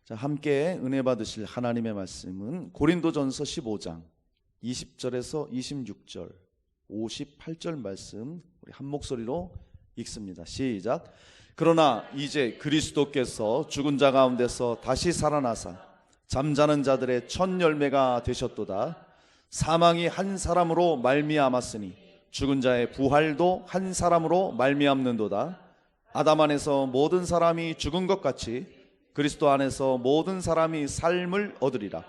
자, 함께 은혜 받으실 하나님의 말씀은 고린도전서 15장 20절에서 26절, 58절 말씀 우리 한 목소리로 읽습니다. 시작. 그러나 이제 그리스도께서 죽은 자 가운데서 다시 살아나사 잠자는 자들의 첫 열매가 되셨도다. 사망이 한 사람으로 말미암았으니 죽은 자의 부활도 한 사람으로 말미암는도다. 아담 안에서 모든 사람이 죽은 것 같이 그리스도 안에서 모든 사람이 삶을 얻으리라.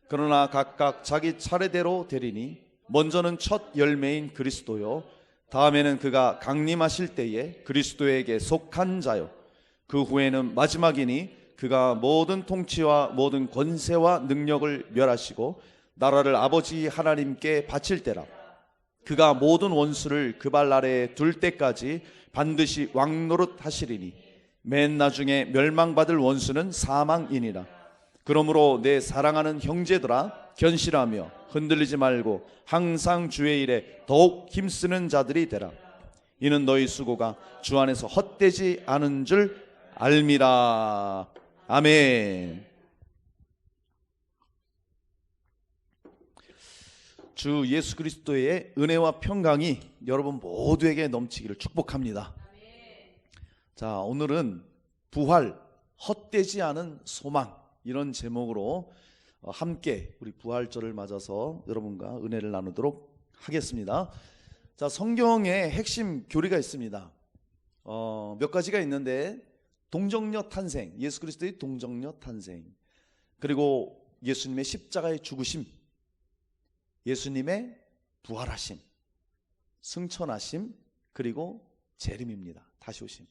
그러나 각각 자기 차례대로 되리니 먼저는 첫 열매인 그리스도요, 다음에는 그가 강림하실 때에 그리스도에게 속한 자요, 그 후에는 마지막이니 그가 모든 통치와 모든 권세와 능력을 멸하시고 나라를 아버지 하나님께 바칠 때라. 그가 모든 원수를 그 발 아래에 둘 때까지 반드시 왕노릇 하시리니 맨 나중에 멸망받을 원수는 사망이니라. 그러므로 내 사랑하는 형제들아, 견실하며 흔들리지 말고 항상 주의 일에 더욱 힘쓰는 자들이 되라. 이는 너희 수고가 주 안에서 헛되지 않은 줄 알미라. 아멘. 주 예수 그리스도의 은혜와 평강이 여러분 모두에게 넘치기를 축복합니다. 자, 오늘은 부활, 헛되지 않은 소망, 이런 제목으로 함께 우리 부활절을 맞아서 여러분과 은혜를 나누도록 하겠습니다. 자, 성경에 핵심 교리가 있습니다. 몇 가지가 있는데, 동정녀 탄생, 예수 그리스도의 동정녀 탄생, 그리고 예수님의 십자가의 죽으심, 예수님의 부활하심, 승천하심, 그리고 재림입니다. 다시 오심.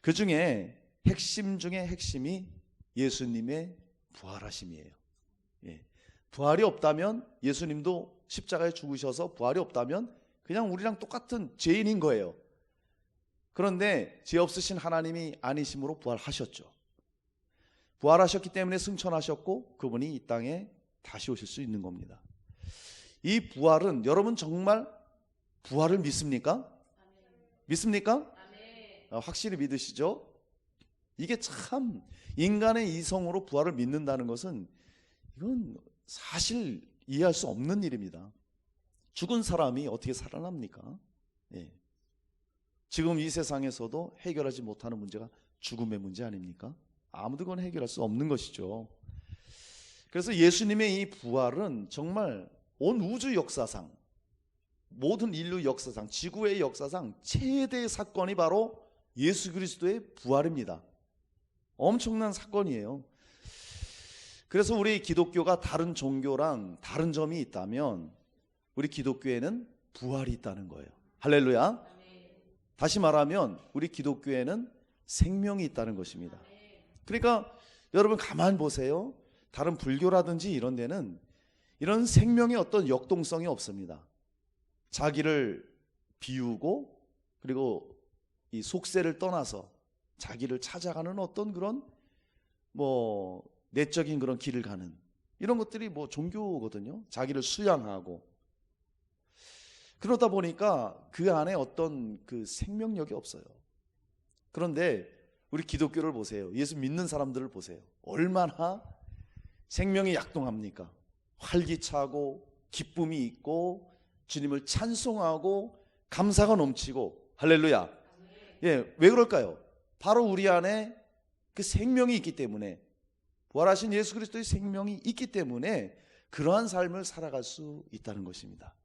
그 중에 핵심 중에 핵심이 예수님의 부활하심이에요. 예. 부활이 없다면, 예수님도 십자가에 죽으셔서 부활이 없다면 그냥 우리랑 똑같은 죄인인 거예요. 그런데 죄 없으신 하나님이 아니심으로 부활하셨죠. 부활하셨기 때문에 승천하셨고 그분이 이 땅에 다시 오실 수 있는 겁니다. 이 부활은, 여러분 정말 부활을 믿습니까? 믿습니까? 확실히 믿으시죠? 이게 참, 인간의 이성으로 부활을 믿는다는 것은 이건 사실 이해할 수 없는 일입니다. 죽은 사람이 어떻게 살아납니까? 예. 지금 이 세상에서도 해결하지 못하는 문제가 죽음의 문제 아닙니까? 아무도 그건 해결할 수 없는 것이죠. 그래서 예수님의 이 부활은 정말 온 우주 역사상, 모든 인류 역사상, 지구의 역사상 최대의 사건이 바로 예수 그리스도의 부활입니다. 엄청난 사건이에요. 그래서 우리 기독교가 다른 종교랑 다른 점이 있다면 우리 기독교에는 부활이 있다는 거예요. 할렐루야. 다시 말하면 우리 기독교에는 생명이 있다는 것입니다. 그러니까 여러분 가만 보세요. 다른 불교라든지 이런 데는 이런 생명의 어떤 역동성이 없습니다. 자기를 비우고 그리고 이 속세를 떠나서 자기를 찾아가는 어떤 그런 내적인 그런 길을 가는 이런 것들이 종교거든요. 자기를 수양하고. 그러다 보니까 그 안에 어떤 그 생명력이 없어요. 그런데 우리 기독교를 보세요. 예수 믿는 사람들을 보세요. 얼마나 생명이 약동합니까? 활기차고 기쁨이 있고 주님을 찬송하고 감사가 넘치고. 할렐루야. 예, 왜 그럴까요? 바로 우리 안에 그 생명이 있기 때문에, 부활하신 예수 그리스도의 생명이 있기 때문에 그러한 삶을 살아갈 수 있다는 것입니다.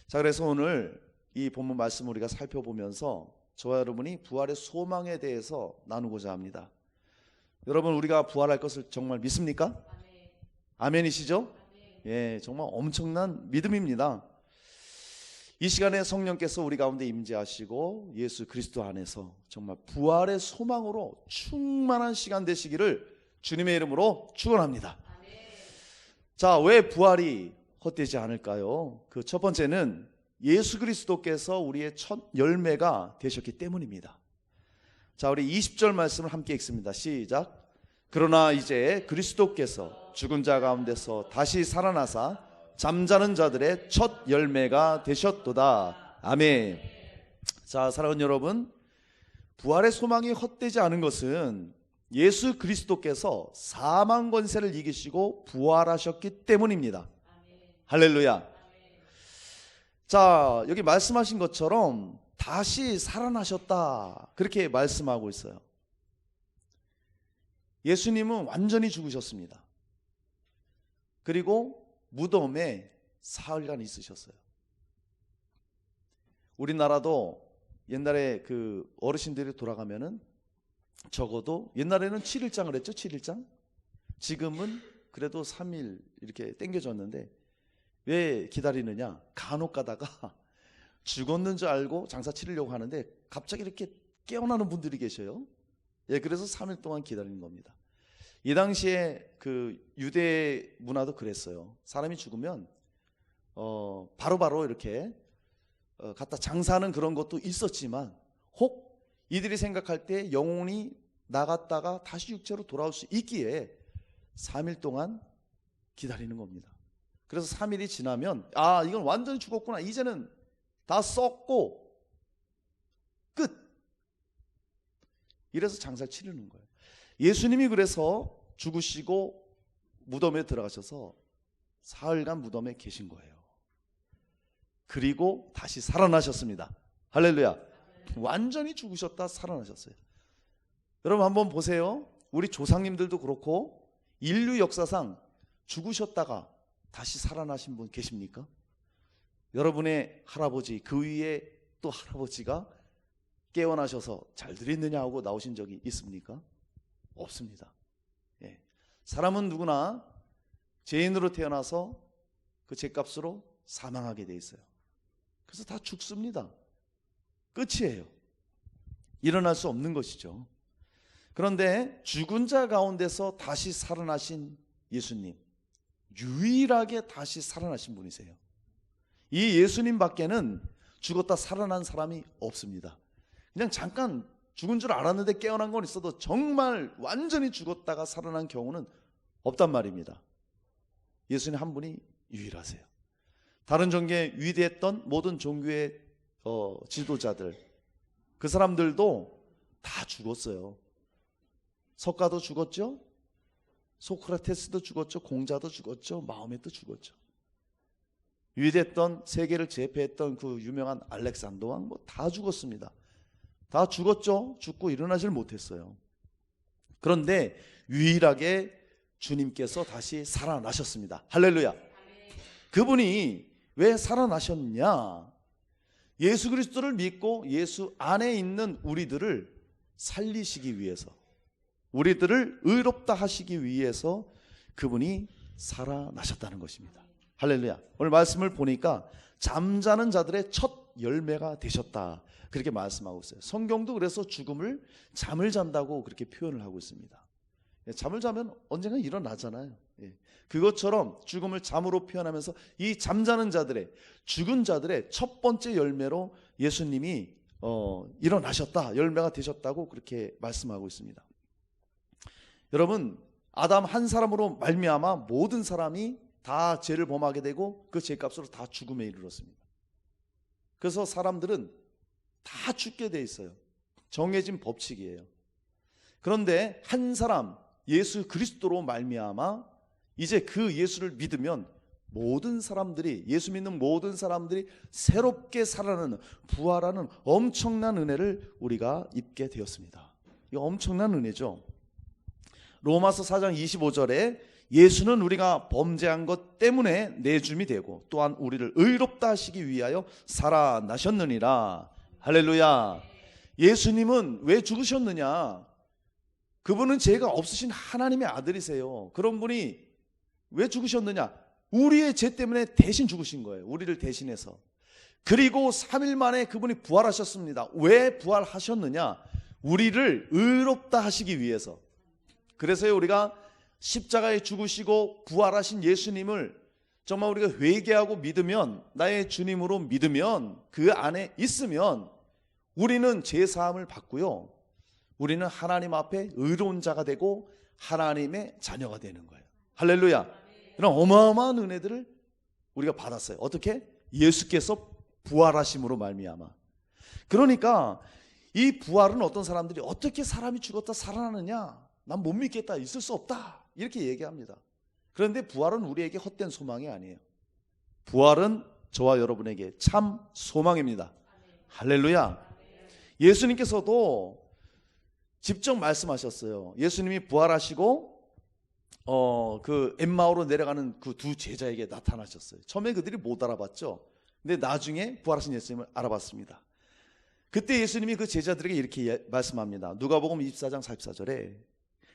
자, 그래서 오늘 이 본문 말씀 우리가 살펴보면서 저와 여러분이 부활의 소망에 대해서 나누고자 합니다. 여러분, 우리가 부활할 것을 정말 믿습니까? 아멘이시죠? 예, 정말 엄청난 믿음입니다. 이 시간에 성령께서 우리 가운데 임재하시고 예수 그리스도 안에서 정말 부활의 소망으로 충만한 시간 되시기를 주님의 이름으로 축원합니다. 자, 왜 부활이 헛되지 않을까요? 그 첫 번째는 예수 그리스도께서 우리의 첫 열매가 되셨기 때문입니다. 자, 우리 20절 말씀을 함께 읽습니다. 시작. 그러나 이제 그리스도께서 죽은 자 가운데서 다시 살아나사 잠자는 자들의 첫 열매가 되셨도다. 아멘. 자, 사랑하는 여러분, 부활의 소망이 헛되지 않은 것은 예수 그리스도께서 사망 권세를 이기시고 부활하셨기 때문입니다. 할렐루야. 자, 여기 말씀하신 것처럼 다시 살아나셨다, 그렇게 말씀하고 있어요. 예수님은 완전히 죽으셨습니다. 그리고 무덤에 사흘간 있으셨어요. 우리나라도 옛날에 그 어르신들이 돌아가면은 적어도 옛날에는 7일장을 했죠. 7일장. 지금은 그래도 3일 이렇게 땡겨졌는데, 왜 기다리느냐? 간혹 가다가 죽었는 줄 알고 장사 치르려고 하는데 갑자기 이렇게 깨어나는 분들이 계셔요. 예, 그래서 3일 동안 기다리는 겁니다. 이 당시에 그 유대 문화도 그랬어요. 사람이 죽으면 바로바로 이렇게 갖다 장사하는 그런 것도 있었지만, 혹 이들이 생각할 때 영혼이 나갔다가 다시 육체로 돌아올 수 있기에 3일 동안 기다리는 겁니다. 그래서 3일이 지나면 아, 이건 완전히 죽었구나, 이제는 다 썩고 끝, 이래서 장사를 치르는 거예요. 예수님이 그래서 죽으시고 무덤에 들어가셔서 사흘간 무덤에 계신 거예요. 그리고 다시 살아나셨습니다. 할렐루야. 완전히 죽으셨다 살아나셨어요. 여러분 한번 보세요. 우리 조상님들도 그렇고 인류 역사상 죽으셨다가 다시 살아나신 분 계십니까? 여러분의 할아버지, 그 위에 또 할아버지가 깨어나셔서 잘들 있느냐 하고 나오신 적이 있습니까? 없습니다. 예. 사람은 누구나 죄인으로 태어나서 그 죄값으로 사망하게 돼 있어요. 그래서 다 죽습니다. 끝이에요. 일어날 수 없는 것이죠. 그런데 죽은 자 가운데서 다시 살아나신 예수님, 유일하게 다시 살아나신 분이세요. 이 예수님 밖에는 죽었다 살아난 사람이 없습니다. 그냥 잠깐 죽은 줄 알았는데 깨어난 건 있어도 정말 완전히 죽었다가 살아난 경우는 없단 말입니다. 예수님 한 분이 유일하세요. 다른 종교에 위대했던 모든 종교의 지도자들, 그 사람들도 다 죽었어요. 석가도 죽었죠. 소크라테스도 죽었죠. 공자도 죽었죠. 마호메도 죽었죠. 위대했던 세계를 제패했던 그 유명한 알렉산더 왕 뭐 다 죽었습니다. 다 죽었죠. 죽고 일어나질 못했어요. 그런데 유일하게 주님께서 다시 살아나셨습니다. 할렐루야. 그분이 왜 살아나셨냐? 예수 그리스도를 믿고 예수 안에 있는 우리들을 살리시기 위해서, 우리들을 의롭다 하시기 위해서 그분이 살아나셨다는 것입니다. 할렐루야. 오늘 말씀을 보니까 잠자는 자들의 첫 열매가 되셨다, 그렇게 말씀하고 있어요. 성경도 그래서 죽음을 잠을 잔다고 그렇게 표현을 하고 있습니다. 잠을 자면 언젠가 일어나잖아요. 그것처럼 죽음을 잠으로 표현하면서 이 잠자는 자들의, 죽은 자들의 첫 번째 열매로 예수님이 일어나셨다, 열매가 되셨다고 그렇게 말씀하고 있습니다. 여러분, 아담 한 사람으로 말미암아 모든 사람이 다 죄를 범하게 되고 그 죄값으로 다 죽음에 이르렀습니다. 그래서 사람들은 다 죽게 돼 있어요. 정해진 법칙이에요. 그런데 한 사람, 예수 그리스도로 말미암아 이제 그 예수를 믿으면 모든 사람들이, 예수 믿는 모든 사람들이 새롭게 살아나는, 부활하는 엄청난 은혜를 우리가 입게 되었습니다. 이거 엄청난 은혜죠. 로마서 4장 25절에 예수는 우리가 범죄한 것 때문에 내줌이 되고 또한 우리를 의롭다 하시기 위하여 살아나셨느니라. 할렐루야. 예수님은 왜 죽으셨느냐? 그분은 죄가 없으신 하나님의 아들이세요. 그런 분이 왜 죽으셨느냐? 우리의 죄 때문에 대신 죽으신 거예요. 우리를 대신해서. 그리고 3일 만에 그분이 부활하셨습니다. 왜 부활하셨느냐? 우리를 의롭다 하시기 위해서. 그래서요, 우리가 십자가에 죽으시고 부활하신 예수님을 정말 우리가 회개하고 믿으면, 나의 주님으로 믿으면, 그 안에 있으면 우리는 죄사함을 받고요, 우리는 하나님 앞에 의로운 자가 되고 하나님의 자녀가 되는 거예요. 할렐루야. 이런 어마어마한 은혜들을 우리가 받았어요. 어떻게? 예수께서 부활하심으로 말미암아. 그러니까 이 부활은 어떤 사람들이 어떻게 사람이 죽었다 살아나느냐, 난 못 믿겠다. 있을 수 없다. 이렇게 얘기합니다. 그런데 부활은 우리에게 헛된 소망이 아니에요. 부활은 저와 여러분에게 참 소망입니다. 할렐루야. 예수님께서도 직접 말씀하셨어요. 예수님이 부활하시고 그 엠마오로 내려가는 그 두 제자에게 나타나셨어요. 처음에 그들이 못 알아봤죠. 근데 나중에 부활하신 예수님을 알아봤습니다. 그때 예수님이 그 제자들에게 이렇게 말씀합니다. 누가복음 24장 44절에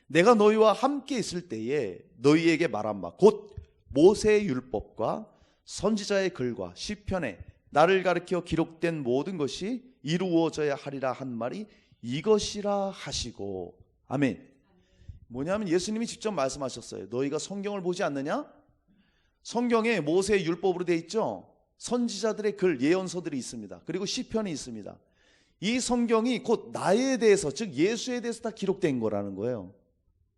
내가 너희와 함께 있을 때에 너희에게 말한 바 곧 모세의 율법과 선지자의 글과 시편에 나를 가리켜 기록된 모든 것이 이루어져야 하리라 한 말이 이것이라 하시고. 아멘. 뭐냐면 예수님이 직접 말씀하셨어요. 너희가 성경을 보지 않느냐? 성경에 모세의 율법으로 되어 있죠. 선지자들의 글, 예언서들이 있습니다. 그리고 시편이 있습니다. 이 성경이 곧 나에 대해서, 즉 예수에 대해서 다 기록된 거라는 거예요.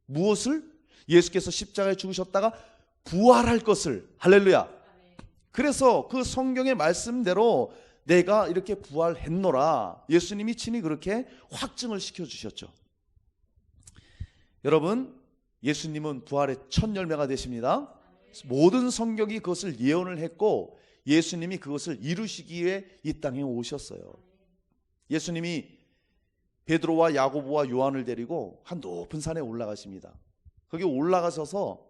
무엇을? 예수께서 십자가에 죽으셨다가 부활할 것을. 할렐루야. 그래서 그 성경의 말씀대로 내가 이렇게 부활했노라. 예수님이 친히 그렇게 확증을 시켜주셨죠. 여러분, 예수님은 부활의 첫 열매가 되십니다. 모든 성경이 그것을 예언을 했고 예수님이 그것을 이루시기 위해 이 땅에 오셨어요. 예수님이 베드로와 야고보와 요한을 데리고 한 높은 산에 올라가십니다. 거기 올라가셔서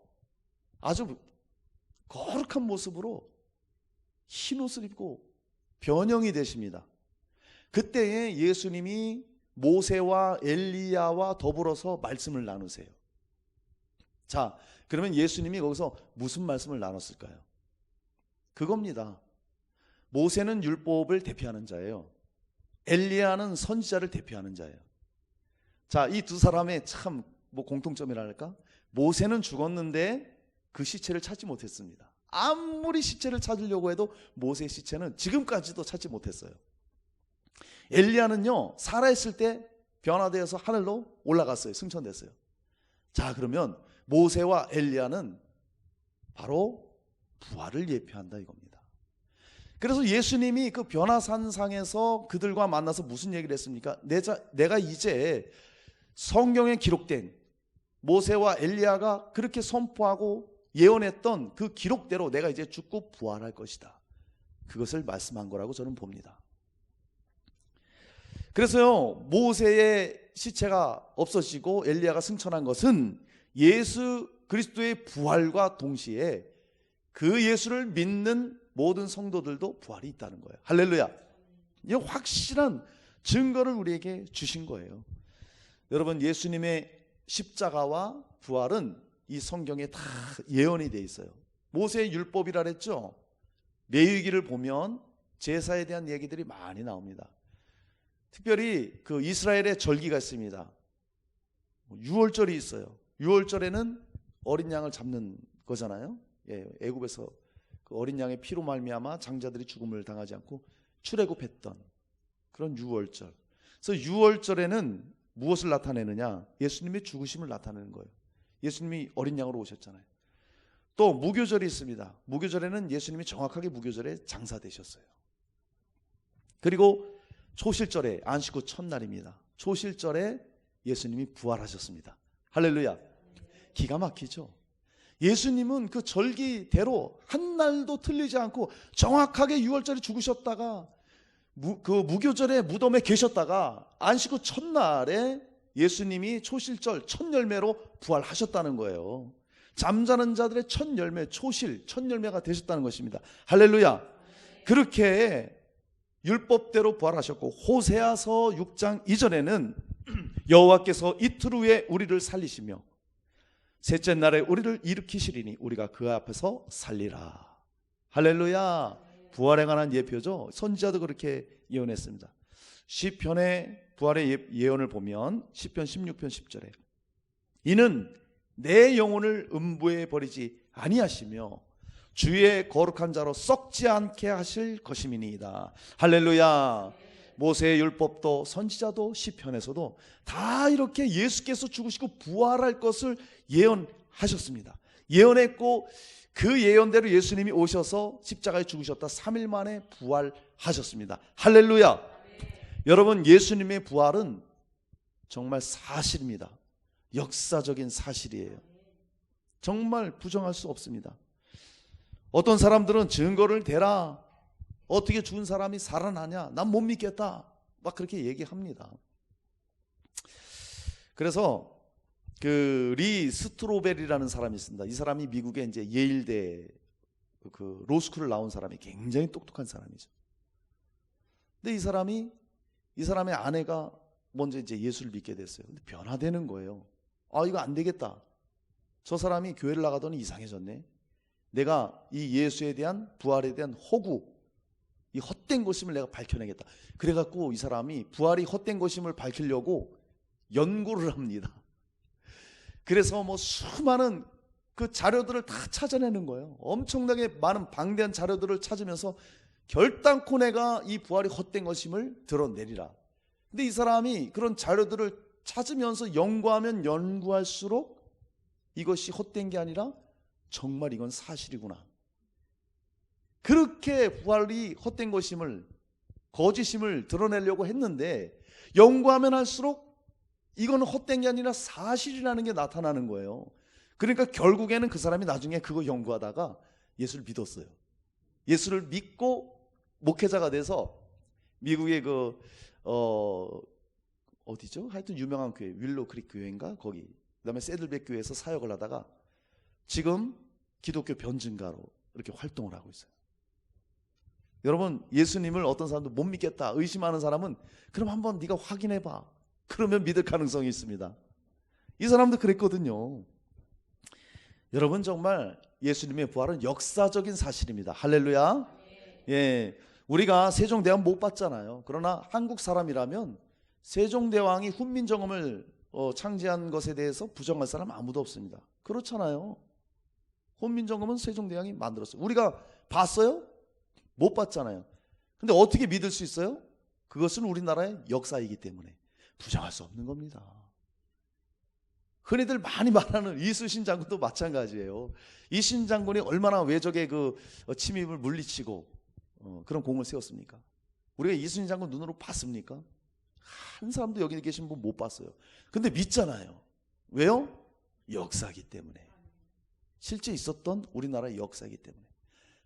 아주 거룩한 모습으로 흰 옷을 입고 변형이 되십니다. 그때에 예수님이 모세와 엘리야와 더불어서 말씀을 나누세요. 자, 그러면 예수님이 거기서 무슨 말씀을 나눴을까요? 그겁니다. 모세는 율법을 대표하는 자예요. 엘리야는 선지자를 대표하는 자예요. 자, 이 두 사람의 참 공통점이랄까? 모세는 죽었는데 그 시체를 찾지 못했습니다. 아무리 시체를 찾으려고 해도 모세의 시체는 지금까지도 찾지 못했어요. 엘리야는요, 살아있을 때 변화되어서 하늘로 올라갔어요. 승천됐어요. 자, 그러면 모세와 엘리야는 바로 부활을 예표한다 이겁니다. 그래서 예수님이 그 변화산상에서 그들과 만나서 무슨 얘기를 했습니까? 내가 이제 성경에 기록된 모세와 엘리야가 그렇게 선포하고 예언했던 그 기록대로 내가 이제 죽고 부활할 것이다. 그것을 말씀한 거라고 저는 봅니다. 그래서요, 모세의 시체가 없어지고 엘리야가 승천한 것은 예수 그리스도의 부활과 동시에 그 예수를 믿는 모든 성도들도 부활이 있다는 거예요. 할렐루야. 이 확실한 증거를 우리에게 주신 거예요. 여러분, 예수님의 십자가와 부활은 이 성경에 다 예언이 되어 있어요. 모세의 율법이라 그랬죠. 레위기를 보면 제사에 대한 얘기들이 많이 나옵니다. 특별히 그 이스라엘의 절기가 있습니다. 유월절이 있어요. 유월절에는 어린 양을 잡는 거잖아요. 예, 애굽에서 그 어린 양의 피로 말미암아 장자들이 죽음을 당하지 않고 출애굽했던 그런 유월절. 그래서 유월절에는 무엇을 나타내느냐? 예수님의 죽으심을 나타내는 거예요. 예수님이 어린 양으로 오셨잖아요. 또 무교절이 있습니다. 무교절에는 예수님이 정확하게 무교절에 장사되셨어요. 그리고 초실절에, 안식 후 첫날입니다. 초실절에 예수님이 부활하셨습니다. 할렐루야. 기가 막히죠. 예수님은 그 절기대로 한 날도 틀리지 않고 정확하게 6월절에 죽으셨다가 그 무교절에 무덤에 계셨다가 안식 후 첫날에 예수님이 초실절 첫 열매로 부활하셨다는 거예요. 잠자는 자들의 첫 열매, 초실 첫 열매가 되셨다는 것입니다. 할렐루야. 그렇게 율법대로 부활하셨고, 호세아서 6장 2절에는 여호와께서 이틀 후에 우리를 살리시며 셋째 날에 우리를 일으키시리니 우리가 그 앞에서 살리라. 할렐루야. 부활에 관한 예표죠. 선지자도 그렇게 예언했습니다. 시편의 부활의 예언을 보면 시편 16편 10절에 이는 내 영혼을 음부에 버리지 아니하시며 주의 거룩한 자로 썩지 않게 하실 것임이니이다. 할렐루야. 모세의 율법도 선지자도 시편에서도 다 이렇게 예수께서 죽으시고 부활할 것을 예언하셨습니다. 예언했고 그 예언대로 예수님이 오셔서 십자가에 죽으셨다 3일 만에 부활하셨습니다. 할렐루야. 여러분, 예수님의 부활은 정말 사실입니다. 역사적인 사실이에요. 정말 부정할 수 없습니다. 어떤 사람들은 증거를 대라, 어떻게 죽은 사람이 살아나냐, 난 못 믿겠다, 막 그렇게 얘기합니다. 그래서 그 리 스트로벨이라는 사람이 있습니다. 이 사람이 미국의 이제 예일대 그 로스쿨을 나온 사람이 굉장히 똑똑한 사람이죠. 근데 이 사람의 아내가 먼저 이제 예수를 믿게 됐어요. 근데 변화되는 거예요. 아, 이거 안 되겠다. 저 사람이 교회를 나가더니 이상해졌네. 내가 이 예수에 대한, 부활에 대한 허구, 이 헛된 것임을 내가 밝혀내겠다. 그래갖고 이 사람이 부활이 헛된 것임을 밝히려고 연구를 합니다. 그래서 뭐 수많은 그 자료들을 다 찾아내는 거예요. 엄청나게 많은 방대한 자료들을 찾으면서 결단코 내가 이 부활이 헛된 것임을 드러내리라. 근데 이 사람이 그런 자료들을 찾으면서 연구하면 연구할수록 이것이 헛된 게 아니라 정말 이건 사실이구나. 그렇게 부활이 헛된 것임을, 거짓임을 드러내려고 했는데 연구하면 할수록 이건 헛된 게 아니라 사실이라는 게 나타나는 거예요. 그러니까 결국에는 그 사람이 나중에 그거 연구하다가 예수를 믿었어요. 예수를 믿고 목회자가 돼서 미국의 그 어디죠? 하여튼 유명한 교회, 윌로우 크릭 교회인가? 거기, 그다음에 새들백 교회에서 사역을 하다가 지금 기독교 변증가로 이렇게 활동을 하고 있어요. 여러분, 예수님을 어떤 사람도 못 믿겠다, 의심하는 사람은 그럼 한번 네가 확인해봐. 그러면 믿을 가능성이 있습니다. 이 사람도 그랬거든요. 여러분, 정말 예수님의 부활은 역사적인 사실입니다. 할렐루야. 예, 우리가 세종대왕 못 봤잖아요. 그러나 한국 사람이라면 세종대왕이 훈민정음을 창제한 것에 대해서 부정할 사람 아무도 없습니다. 그렇잖아요. 훈민정음은 세종대왕이 만들었어요. 우리가 봤어요? 못 봤잖아요. 근데 어떻게 믿을 수 있어요? 그것은 우리나라의 역사이기 때문에 부정할 수 없는 겁니다. 흔히들 많이 말하는 이순신 장군도 마찬가지예요. 이순신 장군이 얼마나 외적의 그 침입을 물리치고 그런 공을 세웠습니까? 우리가 이순신 장군 눈으로 봤습니까? 한 사람도 여기 계신 분 못 봤어요. 근데 믿잖아요. 왜요? 역사이기 때문에. 실제 있었던 우리나라의 역사이기 때문에.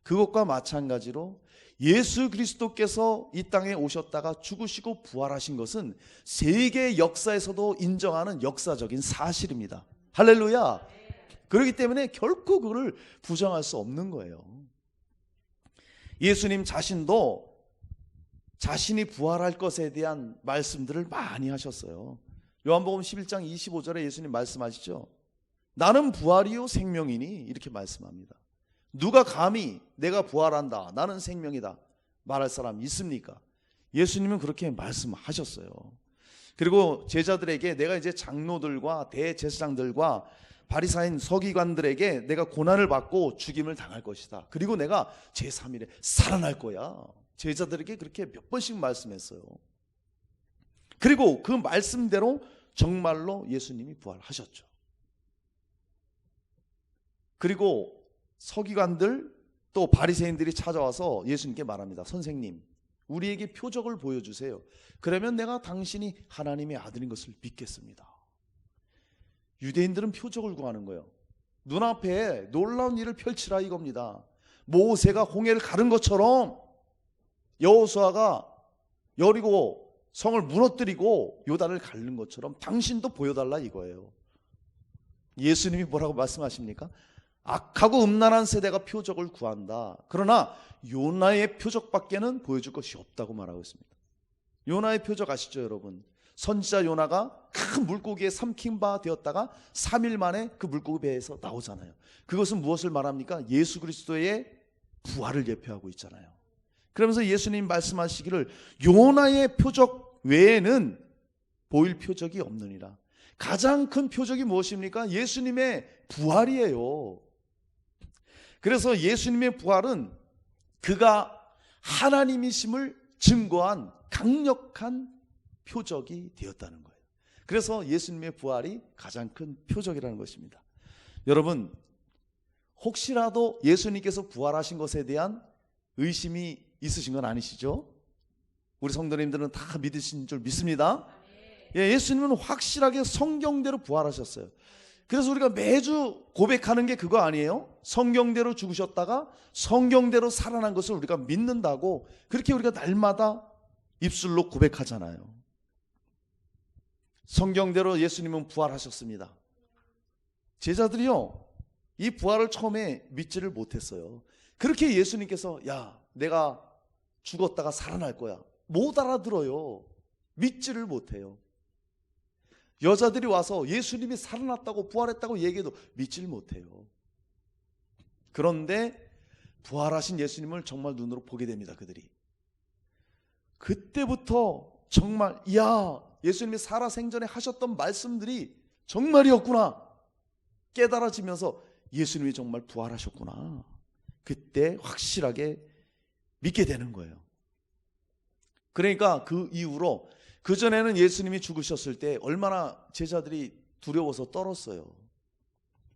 그것과 마찬가지로 예수 그리스도께서 이 땅에 오셨다가 죽으시고 부활하신 것은 세계 역사에서도 인정하는 역사적인 사실입니다. 할렐루야. 그렇기 때문에 결코 그걸 부정할 수 없는 거예요. 예수님 자신도 자신이 부활할 것에 대한 말씀들을 많이 하셨어요. 요한복음 11장 25절에 예수님 말씀하시죠. 나는 부활이요 생명이니, 이렇게 말씀합니다. 누가 감히 내가 부활한다, 나는 생명이다 말할 사람 있습니까? 예수님은 그렇게 말씀하셨어요. 그리고 제자들에게 내가 이제 장로들과 대제사장들과 바리사인 서기관들에게 내가 고난을 받고 죽임을 당할 것이다. 그리고 내가 제3일에 살아날 거야. 제자들에게 그렇게 몇 번씩 말씀했어요. 그리고 그 말씀대로 정말로 예수님이 부활하셨죠. 그리고 서기관들 또 바리새인들이 찾아와서 예수님께 말합니다. 선생님, 우리에게 표적을 보여주세요. 그러면 내가 당신이 하나님의 아들인 것을 믿겠습니다. 유대인들은 표적을 구하는 거예요. 눈앞에 놀라운 일을 펼치라 이겁니다. 모세가 홍해를 가른 것처럼 여호수아가 여리고 성을 무너뜨리고 요단을 가른 것처럼 당신도 보여달라 이거예요. 예수님이 뭐라고 말씀하십니까? 악하고 음란한 세대가 표적을 구한다. 그러나 요나의 표적밖에는 보여줄 것이 없다고 말하고 있습니다. 요나의 표적 아시죠, 여러분? 선지자 요나가 큰 물고기에 삼킨 바 되었다가 3일 만에 그 물고기 배에서 나오잖아요. 그것은 무엇을 말합니까? 예수 그리스도의 부활을 예표하고 있잖아요. 그러면서 예수님 말씀하시기를 요나의 표적 외에는 보일 표적이 없느니라. 가장 큰 표적이 무엇입니까? 예수님의 부활이에요. 그래서 예수님의 부활은 그가 하나님이심을 증거한 강력한 표적이 되었다는 거예요. 그래서 예수님의 부활이 가장 큰 표적이라는 것입니다. 여러분, 혹시라도 예수님께서 부활하신 것에 대한 의심이 있으신 건 아니시죠? 우리 성도님들은 다 믿으신 줄 믿습니다. 예수님은 확실하게 성경대로 부활하셨어요. 그래서 우리가 매주 고백하는 게 그거 아니에요? 성경대로 죽으셨다가 성경대로 살아난 것을 우리가 믿는다고, 그렇게 우리가 날마다 입술로 고백하잖아요. 성경대로 예수님은 부활하셨습니다. 제자들이요, 이 부활을 처음에 믿지를 못했어요. 그렇게 예수님께서 야, 내가 죽었다가 살아날 거야, 못 알아들어요. 믿지를 못해요. 여자들이 와서 예수님이 살아났다고 부활했다고 얘기해도 믿지를 못해요. 그런데 부활하신 예수님을 정말 눈으로 보게 됩니다. 그들이. 그때부터 정말 야, 예수님이 살아생전에 하셨던 말씀들이 정말이었구나 깨달아지면서 예수님이 정말 부활하셨구나, 그때 확실하게 믿게 되는 거예요. 그러니까 그 이후로, 그전에는 예수님이 죽으셨을 때 얼마나 제자들이 두려워서 떨었어요.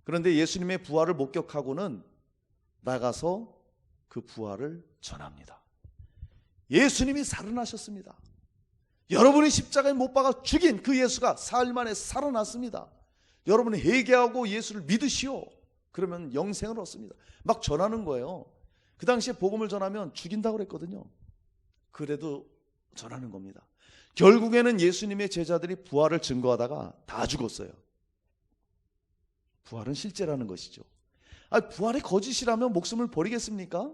그런데 예수님의 부활을 목격하고는 나가서 그 부활을 전합니다. 예수님이 살아나셨습니다. 여러분이 십자가에 못 박아 죽인 그 예수가 사흘 만에 살아났습니다. 여러분이 회개하고 예수를 믿으시오, 그러면 영생을 얻습니다. 막 전하는 거예요. 그 당시에 복음을 전하면 죽인다고 그랬거든요. 그래도 전하는 겁니다. 결국에는 예수님의 제자들이 부활을 증거하다가 다 죽었어요. 부활은 실제라는 것이죠. 부활이 거짓이라면 목숨을 버리겠습니까?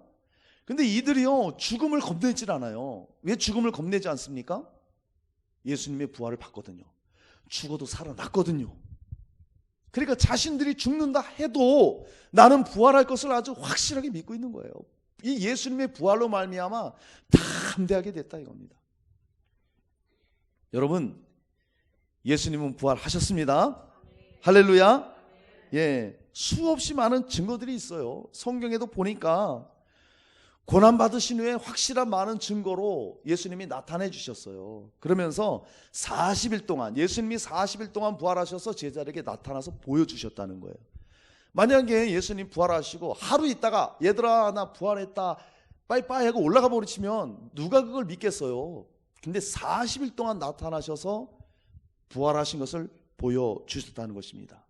근데 이들이요, 죽음을 겁내질 않아요. 왜 죽음을 겁내지 않습니까? 예수님의 부활을 봤거든요. 죽어도 살아났거든요. 그러니까 자신들이 죽는다 해도 나는 부활할 것을 아주 확실하게 믿고 있는 거예요. 이 예수님의 부활로 말미암아 다 담대하게 됐다 이겁니다. 여러분, 예수님은 부활하셨습니다. 할렐루야. 수없이 많은 증거들이 있어요. 성경에도 보니까 고난받으신 후에 확실한 많은 증거로 예수님이 나타내 주셨어요. 그러면서 40일 동안, 예수님이 40일 동안 부활하셔서 제자들에게 나타나서 보여주셨다는 거예요. 만약에 예수님 부활하시고 하루 있다가 얘들아 나 부활했다 빠이빠이 하고 올라가 버리시면 누가 그걸 믿겠어요? 근데 40일 동안 나타나셔서 부활하신 것을 보여주셨다는 것입니다.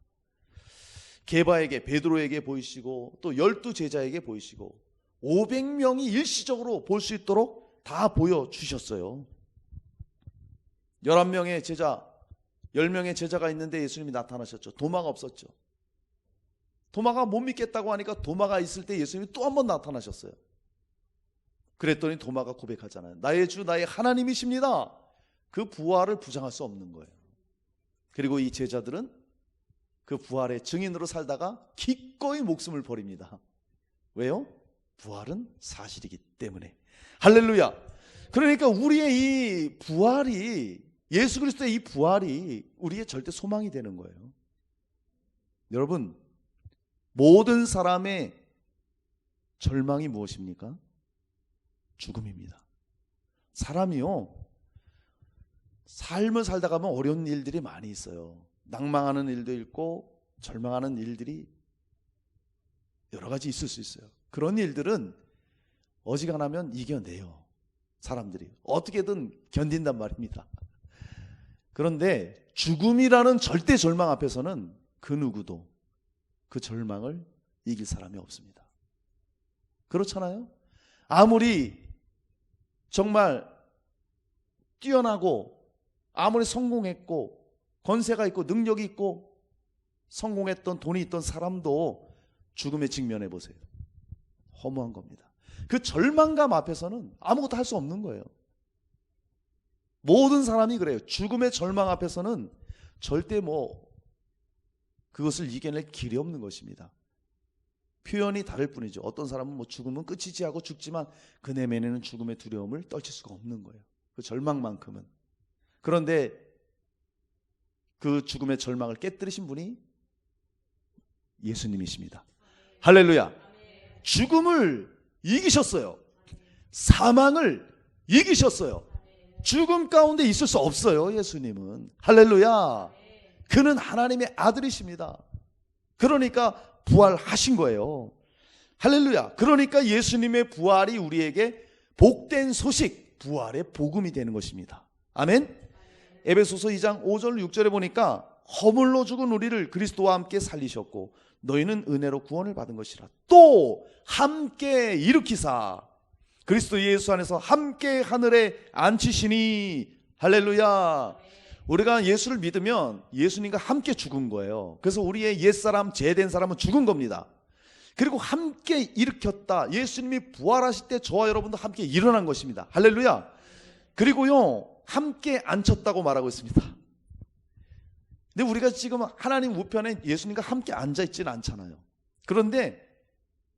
게바에게, 베드로에게 보이시고 또 12제자에게 보이시고 500명이 일시적으로 볼 수 있도록 다 보여주셨어요. 11명의 제자, 10명의 제자가 있는데 예수님이 나타나셨죠. 도마가 없었죠. 도마가 못 믿겠다고 하니까 도마가 있을 때 예수님이 또 한 번 나타나셨어요. 그랬더니 도마가 고백하잖아요. 나의 주 나의 하나님이십니다. 그 부활을 부정할 수 없는 거예요. 그리고 이 제자들은 그 부활의 증인으로 살다가 기꺼이 목숨을 버립니다. 왜요? 부활은 사실이기 때문에. 할렐루야. 그러니까 우리의 이 부활이, 예수 그리스도의 이 부활이 우리의 절대 소망이 되는 거예요. 여러분, 모든 사람의 절망이 무엇입니까? 죽음입니다. 사람이요, 삶을 살다 가면 어려운 일들이 많이 있어요. 낭망하는 일도 있고 절망하는 일들이 여러 가지 있을 수 있어요. 그런 일들은 어지간하면 이겨내요. 사람들이 어떻게든 견딘단 말입니다. 그런데 죽음이라는 절대 절망 앞에서는 그 누구도 그 절망을 이길 사람이 없습니다. 그렇잖아요? 아무리 정말 뛰어나고 아무리 성공했고 권세가 있고 능력이 있고 성공했던 돈이 있던 사람도 죽음에 직면해 보세요. 허무한 겁니다. 그 절망감 앞에서는 아무것도 할 수 없는 거예요. 모든 사람이 그래요. 죽음의 절망 앞에서는 절대 그것을 이겨낼 길이 없는 것입니다. 표현이 다를 뿐이죠. 어떤 사람은 죽음은 끝이지 하고 죽지만 그 내면에는 죽음의 두려움을 떨칠 수가 없는 거예요. 그 절망만큼은. 그런데 그 죽음의 절망을 깨뜨리신 분이 예수님이십니다. 할렐루야. 죽음을 이기셨어요. 사망을 이기셨어요. 죽음 가운데 있을 수 없어요. 예수님은. 할렐루야. 그는 하나님의 아들이십니다. 그러니까 부활하신 거예요. 할렐루야. 그러니까 예수님의 부활이 우리에게 복된 소식, 부활의 복음이 되는 것입니다. 아멘. 에베소서 2장 5절 6절에 보니까 허물로 죽은 우리를 그리스도와 함께 살리셨고 너희는 은혜로 구원을 받은 것이라. 또 함께 일으키사 그리스도 예수 안에서 함께 하늘에 앉히시니. 할렐루야. 우리가 예수를 믿으면 예수님과 함께 죽은 거예요. 그래서 우리의 옛사람, 죄된 사람은 죽은 겁니다. 그리고 함께 일으켰다. 예수님이 부활하실 때 저와 여러분도 함께 일어난 것입니다. 할렐루야. 그리고요, 함께 앉혔다고 말하고 있습니다. 근데 우리가 지금 하나님 우편에 예수님과 함께 앉아있지는 않잖아요. 그런데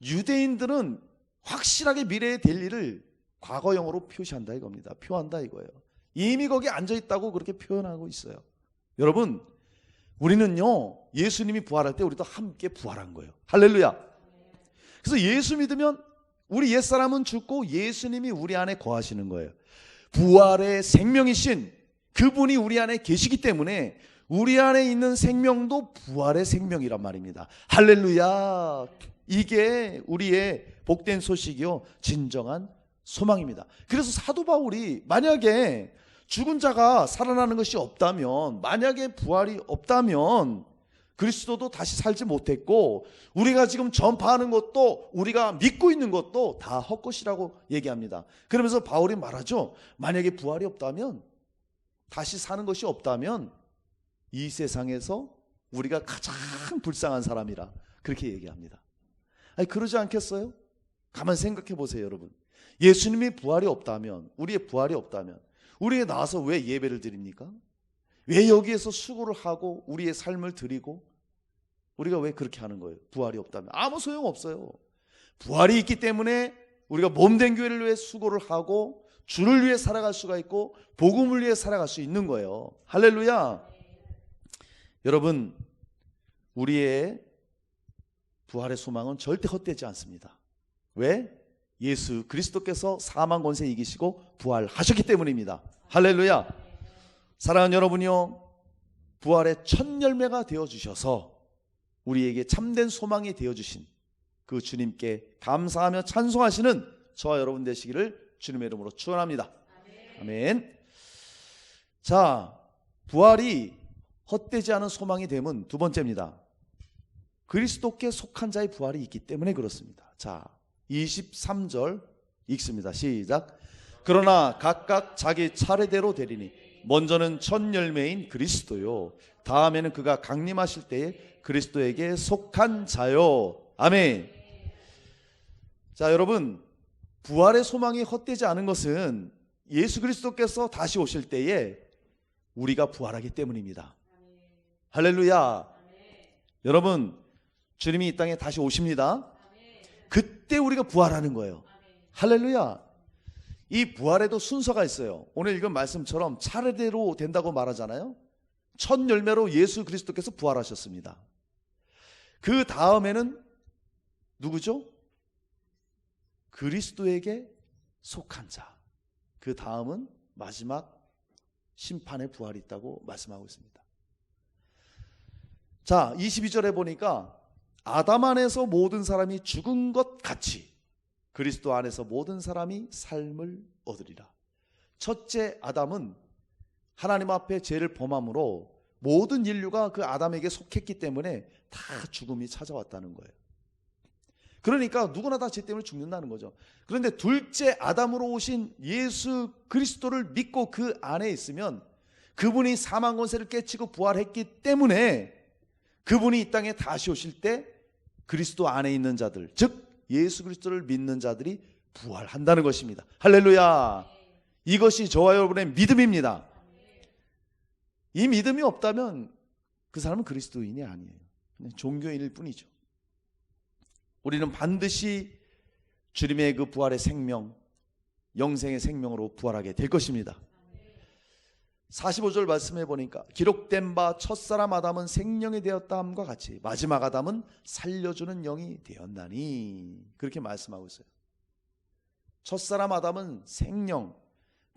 유대인들은 확실하게 미래에 될 일을 과거형으로 표시한다 이겁니다. 표한다 이거예요. 이미 거기 앉아있다고 그렇게 표현하고 있어요. 여러분, 우리는요, 예수님이 부활할 때 우리도 함께 부활한 거예요. 할렐루야. 그래서 예수 믿으면 우리 옛사람은 죽고 예수님이 우리 안에 거하시는 거예요. 부활의 생명이신 그분이 우리 안에 계시기 때문에 우리 안에 있는 생명도 부활의 생명이란 말입니다. 할렐루야. 이게 우리의 복된 소식이요, 진정한 소망입니다. 그래서 사도 바울이 만약에 죽은 자가 살아나는 것이 없다면, 만약에 부활이 없다면 그리스도도 다시 살지 못했고 우리가 지금 전파하는 것도, 우리가 믿고 있는 것도 다 헛것이라고 얘기합니다. 그러면서 바울이 말하죠. 만약에 부활이 없다면, 다시 사는 것이 없다면 이 세상에서 우리가 가장 불쌍한 사람이라 그렇게 얘기합니다. 아니, 그러지 않겠어요? 가만 생각해 보세요, 여러분. 예수님이 부활이 없다면, 우리의 부활이 없다면 우리에 나와서 왜 예배를 드립니까? 왜 여기에서 수고를 하고 우리의 삶을 드리고 우리가 왜 그렇게 하는 거예요? 부활이 없다면 아무 소용없어요. 부활이 있기 때문에 우리가 몸된 교회를 위해 수고를 하고 주를 위해 살아갈 수가 있고 복음을 위해 살아갈 수 있는 거예요. 할렐루야. 여러분, 우리의 부활의 소망은 절대 헛되지 않습니다. 왜? 예수 그리스도께서 사망 권세 이기시고 부활하셨기 때문입니다. 할렐루야. 사랑하는 여러분이요, 부활의 첫 열매가 되어주셔서 우리에게 참된 소망이 되어주신 그 주님께 감사하며 찬송하시는 저와 여러분 되시기를 주님의 이름으로 축원합니다. 아멘. 자, 부활이 헛되지 않은 소망이 됨은 두 번째입니다. 그리스도께 속한 자의 부활이 있기 때문에 그렇습니다. 자, 23절 읽습니다. 시작. 그러나 각각 자기 차례대로 되리니 먼저는 첫 열매인 그리스도요, 다음에는 그가 강림하실 때에 그리스도에게 속한 자요. 아멘. 자, 여러분, 부활의 소망이 헛되지 않은 것은 예수 그리스도께서 다시 오실 때에 우리가 부활하기 때문입니다. 할렐루야. 여러분, 주님이 이 땅에 다시 오십니다. 그때 우리가 부활하는 거예요. 할렐루야. 이 부활에도 순서가 있어요. 오늘 읽은 말씀처럼 차례대로 된다고 말하잖아요. 첫 열매로 예수 그리스도께서 부활하셨습니다. 그 다음에는 누구죠? 그리스도에게 속한 자. 그 다음은 마지막 심판의 부활이 있다고 말씀하고 있습니다. 자, 22절에 보니까 아담 안에서 모든 사람이 죽은 것 같이 그리스도 안에서 모든 사람이 삶을 얻으리라. 첫째 아담은 하나님 앞에 죄를 범함으로 모든 인류가 그 아담에게 속했기 때문에 다 죽음이 찾아왔다는 거예요. 그러니까 누구나 다 죄 때문에 죽는다는 거죠. 그런데 둘째 아담으로 오신 예수 그리스도를 믿고 그 안에 있으면 그분이 사망 권세를 깨치고 부활했기 때문에 그분이 이 땅에 다시 오실 때 그리스도 안에 있는 자들, 즉 예수 그리스도를 믿는 자들이 부활한다는 것입니다. 할렐루야. 이것이 저와 여러분의 믿음입니다. 이 믿음이 없다면 그 사람은 그리스도인이 아니에요. 그냥 종교인일 뿐이죠. 우리는 반드시 주님의 그 부활의 생명, 영생의 생명으로 부활하게 될 것입니다. 45절 말씀해 보니까 기록된 바 첫사람 아담은 생령이 되었다 함과 같이 마지막 아담은 살려주는 영이 되었나니, 그렇게 말씀하고 있어요. 첫사람 아담은 생령,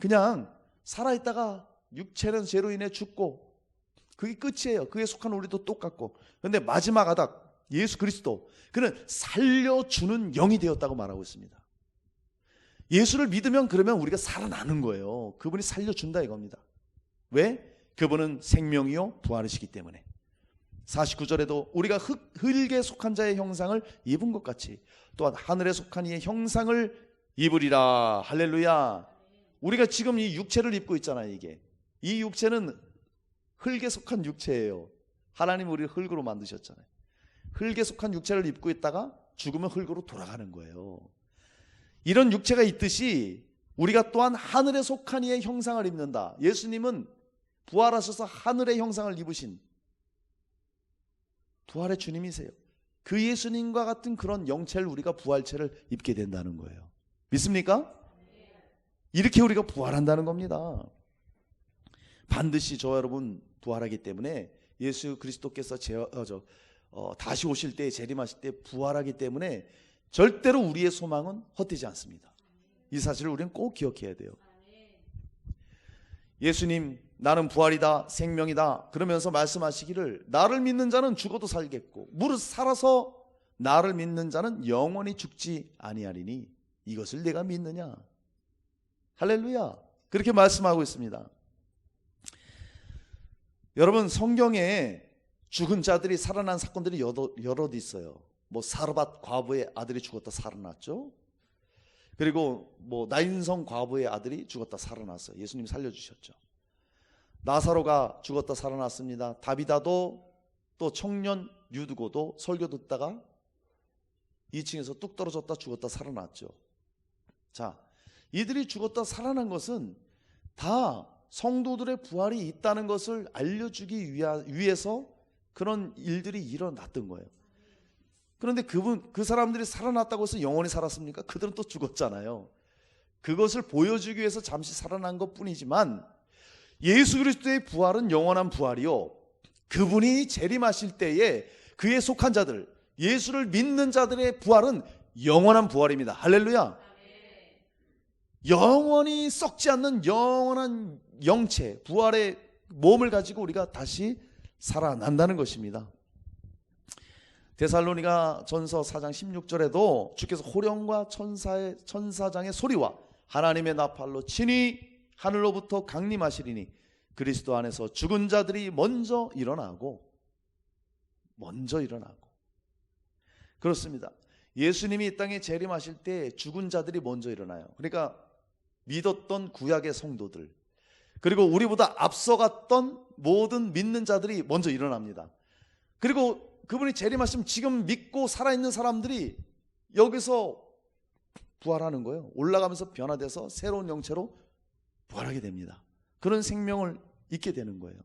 그냥 살아있다가 육체는 죄로 인해 죽고 그게 끝이에요. 그에 속한 우리도 똑같고. 그런데 마지막 아담 예수 그리스도, 그는 살려주는 영이 되었다고 말하고 있습니다. 예수를 믿으면 그러면 우리가 살아나는 거예요. 그분이 살려준다 이겁니다. 왜? 그분은 생명이요 부활이시기 때문에 49절에도 우리가 흙에 속한 자의 형상을 입은 것 같이 또한 하늘에 속한 이의 형상을 입으리라. 할렐루야. 우리가 지금 이 육체를 입고 있잖아요. 이 육체는 흙에 속한 육체예요. 하나님 우리를 흙으로 만드셨잖아요. 흙에 속한 육체를 입고 있다가 죽으면 흙으로 돌아가는 거예요. 이런 육체가 있듯이 우리가 또한 하늘에 속한 이의 형상을 입는다. 예수님은 부활하셔서 하늘의 형상을 입으신 부활의 주님이세요. 그 예수님과 같은 그런 영체를 우리가 부활체를 입게 된다는 거예요. 믿습니까? 이렇게 우리가 부활한다는 겁니다. 반드시 저와 여러분 부활하기 때문에 예수 그리스도께서 다시 오실 때 재림하실 때 부활하기 때문에 절대로 우리의 소망은 헛되지 않습니다. 이 사실을 우리는 꼭 기억해야 돼요. 예수님 나는 부활이다 생명이다 그러면서 말씀하시기를 나를 믿는 자는 죽어도 살겠고 무릇 살아서 나를 믿는 자는 영원히 죽지 아니하리니 이것을 내가 믿느냐. 할렐루야. 그렇게 말씀하고 있습니다. 여러분 성경에 죽은 자들이 살아난 사건들이 여럿 있어요. 뭐 사르밧 과부의 아들이 죽었다 살아났죠. 그리고 뭐 나인성 과부의 아들이 죽었다 살아났어요. 예수님이 살려주셨죠. 나사로가 죽었다 살아났습니다. 다비다도 또 청년 유두고도 설교 듣다가 2층에서 뚝 떨어졌다 죽었다 살아났죠. 자, 이들이 죽었다 살아난 것은 다 성도들의 부활이 있다는 것을 알려주기 위해서 그런 일들이 일어났던 거예요. 그런데 그 사람들이 살아났다고 해서 영원히 살았습니까? 그들은 또 죽었잖아요. 그것을 보여주기 위해서 잠시 살아난 것 뿐이지만 예수 그리스도의 부활은 영원한 부활이요, 그분이 재림하실 때에 그에 속한 자들, 예수를 믿는 자들의 부활은 영원한 부활입니다. 할렐루야. 영원히 썩지 않는 영원한 영체, 부활의 몸을 가지고 우리가 다시 살아난다는 것입니다. 데살로니가 전서 4장 16절에도 주께서 호령과 천사장의 소리와 하나님의 나팔로 친히 하늘로부터 강림하시리니 그리스도 안에서 죽은 자들이 먼저 일어나고 그렇습니다. 예수님이 이 땅에 재림하실 때 죽은 자들이 먼저 일어나요. 그러니까 믿었던 구약의 성도들, 그리고 우리보다 앞서갔던 모든 믿는 자들이 먼저 일어납니다. 그리고 그분이 재림하시면 지금 믿고 살아있는 사람들이 여기서 부활하는 거예요. 올라가면서 변화돼서 새로운 영체로 부활하게 됩니다. 그런 생명을 잊게 되는 거예요.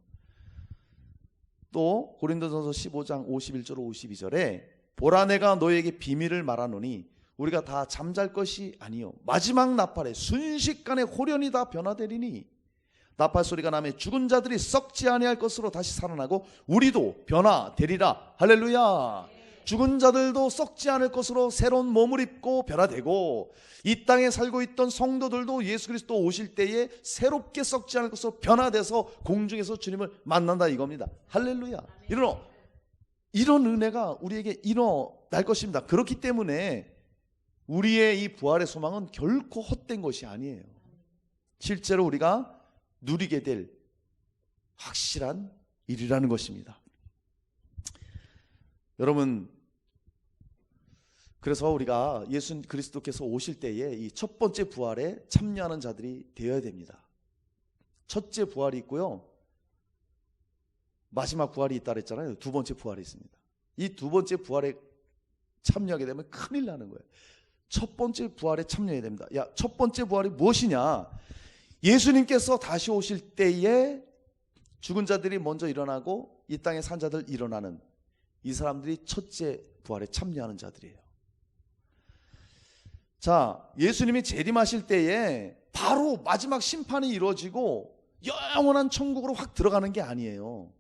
또 고린도전서 15장 51절 52절에 보라 내가 너에게 비밀을 말하노니 우리가 다 잠잘 것이 아니요 마지막 나팔에 순식간에 홀연히 다 변화되리니 나팔 소리가 나면 죽은 자들이 썩지 아니할 것으로 다시 살아나고 우리도 변화되리라. 할렐루야. 죽은 자들도 썩지 않을 것으로 새로운 몸을 입고 변화되고 이 땅에 살고 있던 성도들도 예수 그리스도 오실 때에 새롭게 썩지 않을 것으로 변화돼서 공중에서 주님을 만난다 이겁니다. 할렐루야. 이런 은혜가 우리에게 일어날 것입니다. 그렇기 때문에 우리의 이 부활의 소망은 결코 헛된 것이 아니에요. 실제로 우리가 누리게 될 확실한 일이라는 것입니다. 여러분, 그래서 우리가 예수 그리스도께서 오실 때에 이 첫 번째 부활에 참여하는 자들이 되어야 됩니다. 첫째 부활이 있고요, 마지막 부활이 있다 그랬잖아요. 두 번째 부활이 있습니다. 이 두 번째 부활에 참여하게 되면 큰일 나는 거예요. 첫 번째 부활에 참여해야 됩니다. 첫 번째 부활이 무엇이냐? 예수님께서 다시 오실 때에 죽은 자들이 먼저 일어나고 이 땅에 산 자들 일어나는 이 사람들이 첫째 부활에 참여하는 자들이에요. 자, 예수님이 재림하실 때에 바로 마지막 심판이 이루어지고 영원한 천국으로 확 들어가는 게 아니에요.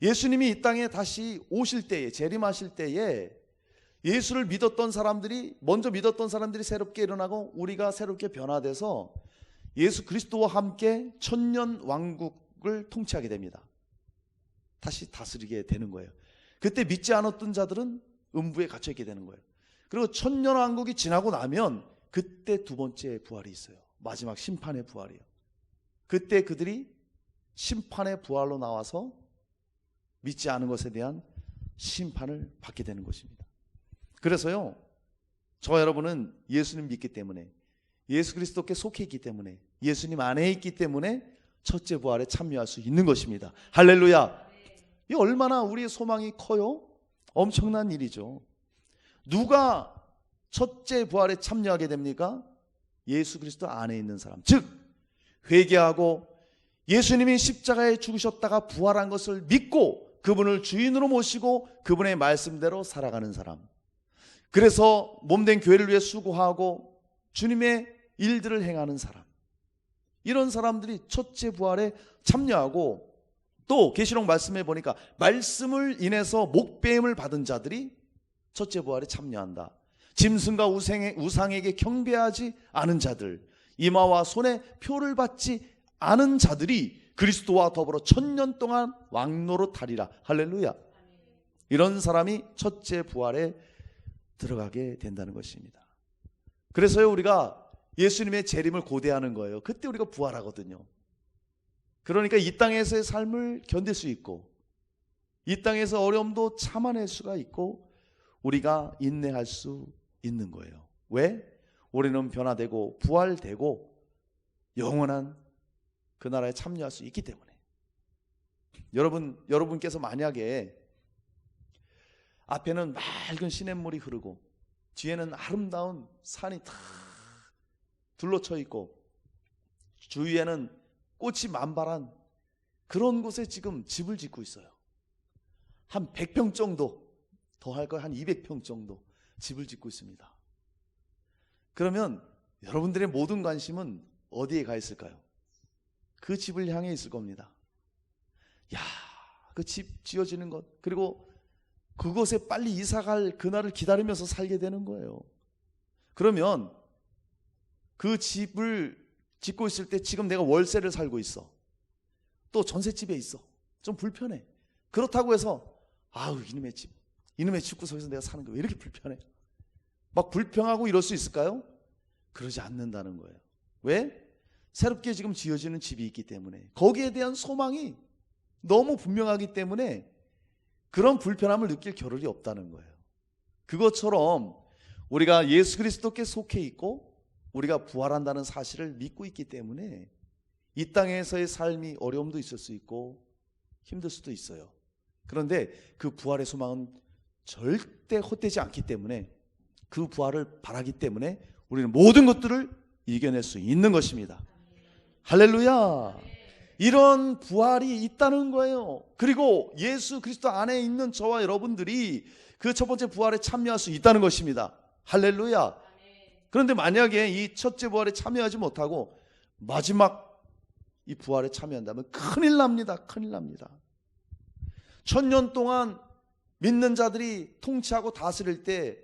예수님이 이 땅에 다시 오실 때에, 재림하실 때에 예수를 믿었던 사람들이, 먼저 믿었던 사람들이 새롭게 일어나고 우리가 새롭게 변화돼서 예수 그리스도와 함께 천년 왕국을 통치하게 됩니다. 다시 다스리게 되는 거예요. 그때 믿지 않았던 자들은 음부에 갇혀 있게 되는 거예요. 그리고 천년 왕국이 지나고 나면 그때 두 번째 부활이 있어요. 마지막 심판의 부활이에요. 그때 그들이 심판의 부활로 나와서 믿지 않은 것에 대한 심판을 받게 되는 것입니다. 그래서요, 저와 여러분은 예수님 믿기 때문에, 예수 그리스도께 속해 있기 때문에, 예수님 안에 있기 때문에 첫째 부활에 참여할 수 있는 것입니다. 할렐루야. 이 얼마나 우리의 소망이 커요? 엄청난 일이죠. 누가 첫째 부활에 참여하게 됩니까? 예수 그리스도 안에 있는 사람, 즉 회개하고 예수님이 십자가에 죽으셨다가 부활한 것을 믿고 그분을 주인으로 모시고 그분의 말씀대로 살아가는 사람, 그래서 몸된 교회를 위해 수고하고 주님의 일들을 행하는 사람, 이런 사람들이 첫째 부활에 참여하고, 또 계시록 말씀에 보니까 말씀을 인해서 목배임을 받은 자들이 첫째 부활에 참여한다. 짐승과 우상에게 경배하지 않은 자들, 이마와 손에 표를 받지 않은 자들이 그리스도와 더불어 1000년 동안 왕노릇하리라. 할렐루야. 이런 사람이 첫째 부활에 들어가게 된다는 것입니다. 그래서요, 우리가 예수님의 재림을 고대하는 거예요. 그때 우리가 부활하거든요. 그러니까 이 땅에서의 삶을 견딜 수 있고, 이 땅에서 어려움도 참아낼 수가 있고, 우리가 인내할 수 있는 거예요. 왜? 우리는 변화되고 부활되고 영원한 그 나라에 참여할 수 있기 때문에. 여러분께서 만약에 앞에는 맑은 시냇물이 흐르고 뒤에는 아름다운 산이 다 둘러쳐 있고 주위에는 꽃이 만발한 그런 곳에 지금 집을 짓고 있어요. 한 100평 정도, 더 할 거예요. 한 200평 정도 집을 짓고 있습니다. 그러면 여러분들의 모든 관심은 어디에 가 있을까요? 그 집을 향해 있을 겁니다. 야, 그 집 지어지는 것, 그리고 그곳에 빨리 이사갈 그날을 기다리면서 살게 되는 거예요. 그러면 그 집을 짓고 있을 때 지금 내가 월세를 살고 있어, 또 전셋집에 있어, 좀 불편해. 그렇다고 해서 아우 이놈의 집구석에서 내가 사는 거 왜 이렇게 불편해? 막 불평하고 이럴 수 있을까요? 그러지 않는다는 거예요. 왜? 새롭게 지금 지어지는 집이 있기 때문에, 거기에 대한 소망이 너무 분명하기 때문에 그런 불편함을 느낄 겨를이 없다는 거예요. 그것처럼 우리가 예수 그리스도께 속해 있고 우리가 부활한다는 사실을 믿고 있기 때문에 이 땅에서의 삶이 어려움도 있을 수 있고 힘들 수도 있어요. 그런데 그 부활의 소망은 절대 헛되지 않기 때문에, 그 부활을 바라기 때문에 우리는 모든 것들을 이겨낼 수 있는 것입니다. 할렐루야. 이런 부활이 있다는 거예요. 그리고 예수 그리스도 안에 있는 저와 여러분들이 그 첫 번째 부활에 참여할 수 있다는 것입니다. 할렐루야. 그런데 만약에 이 첫째 부활에 참여하지 못하고 마지막 이 부활에 참여한다면 큰일 납니다. 큰일 납니다. 1000년 동안 믿는 자들이 통치하고 다스릴 때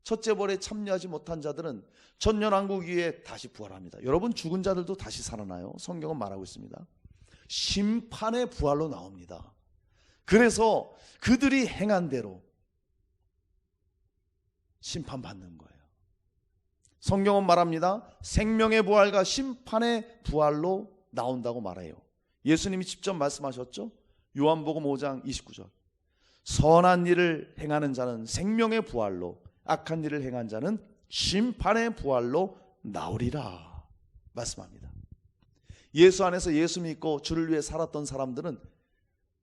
첫째 부활에 참여하지 못한 자들은 천년왕국 이후에 다시 부활합니다. 여러분, 죽은 자들도 다시 살아나요. 성경은 말하고 있습니다. 심판의 부활로 나옵니다. 그래서 그들이 행한 대로 심판받는 거예요. 성경은 말합니다. 생명의 부활과 심판의 부활로 나온다고 말해요. 예수님이 직접 말씀하셨죠. 요한복음 5장 29절. 선한 일을 행하는 자는 생명의 부활로, 악한 일을 행한 자는 심판의 부활로 나오리라 말씀합니다. 예수 안에서 예수 믿고 주를 위해 살았던 사람들은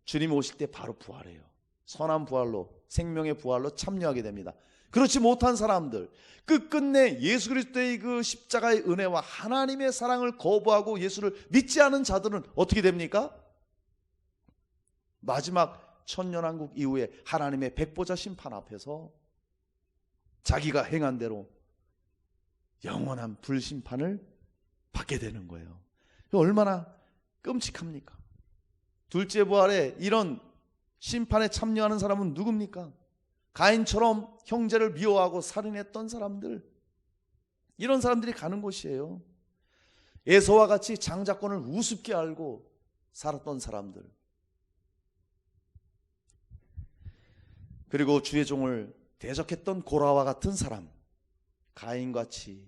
주님이 오실 때 바로 부활해요. 선한 부활로, 생명의 부활로 참여하게 됩니다. 그렇지 못한 사람들, 끝끝내 예수 그리스도의 그 십자가의 은혜와 하나님의 사랑을 거부하고 예수를 믿지 않은 자들은 어떻게 됩니까? 마지막 천년왕국 이후에 하나님의 백보자 심판 앞에서 자기가 행한 대로 영원한 불심판을 받게 되는 거예요. 얼마나 끔찍합니까? 둘째 부활에 이런 심판에 참여하는 사람은 누굽니까? 가인처럼 형제를 미워하고 살인했던 사람들, 이런 사람들이 가는 곳이에요. 에서와 같이 장자권을 우습게 알고 살았던 사람들, 그리고 주의 종을 대적했던 고라와 같은 사람, 가인같이,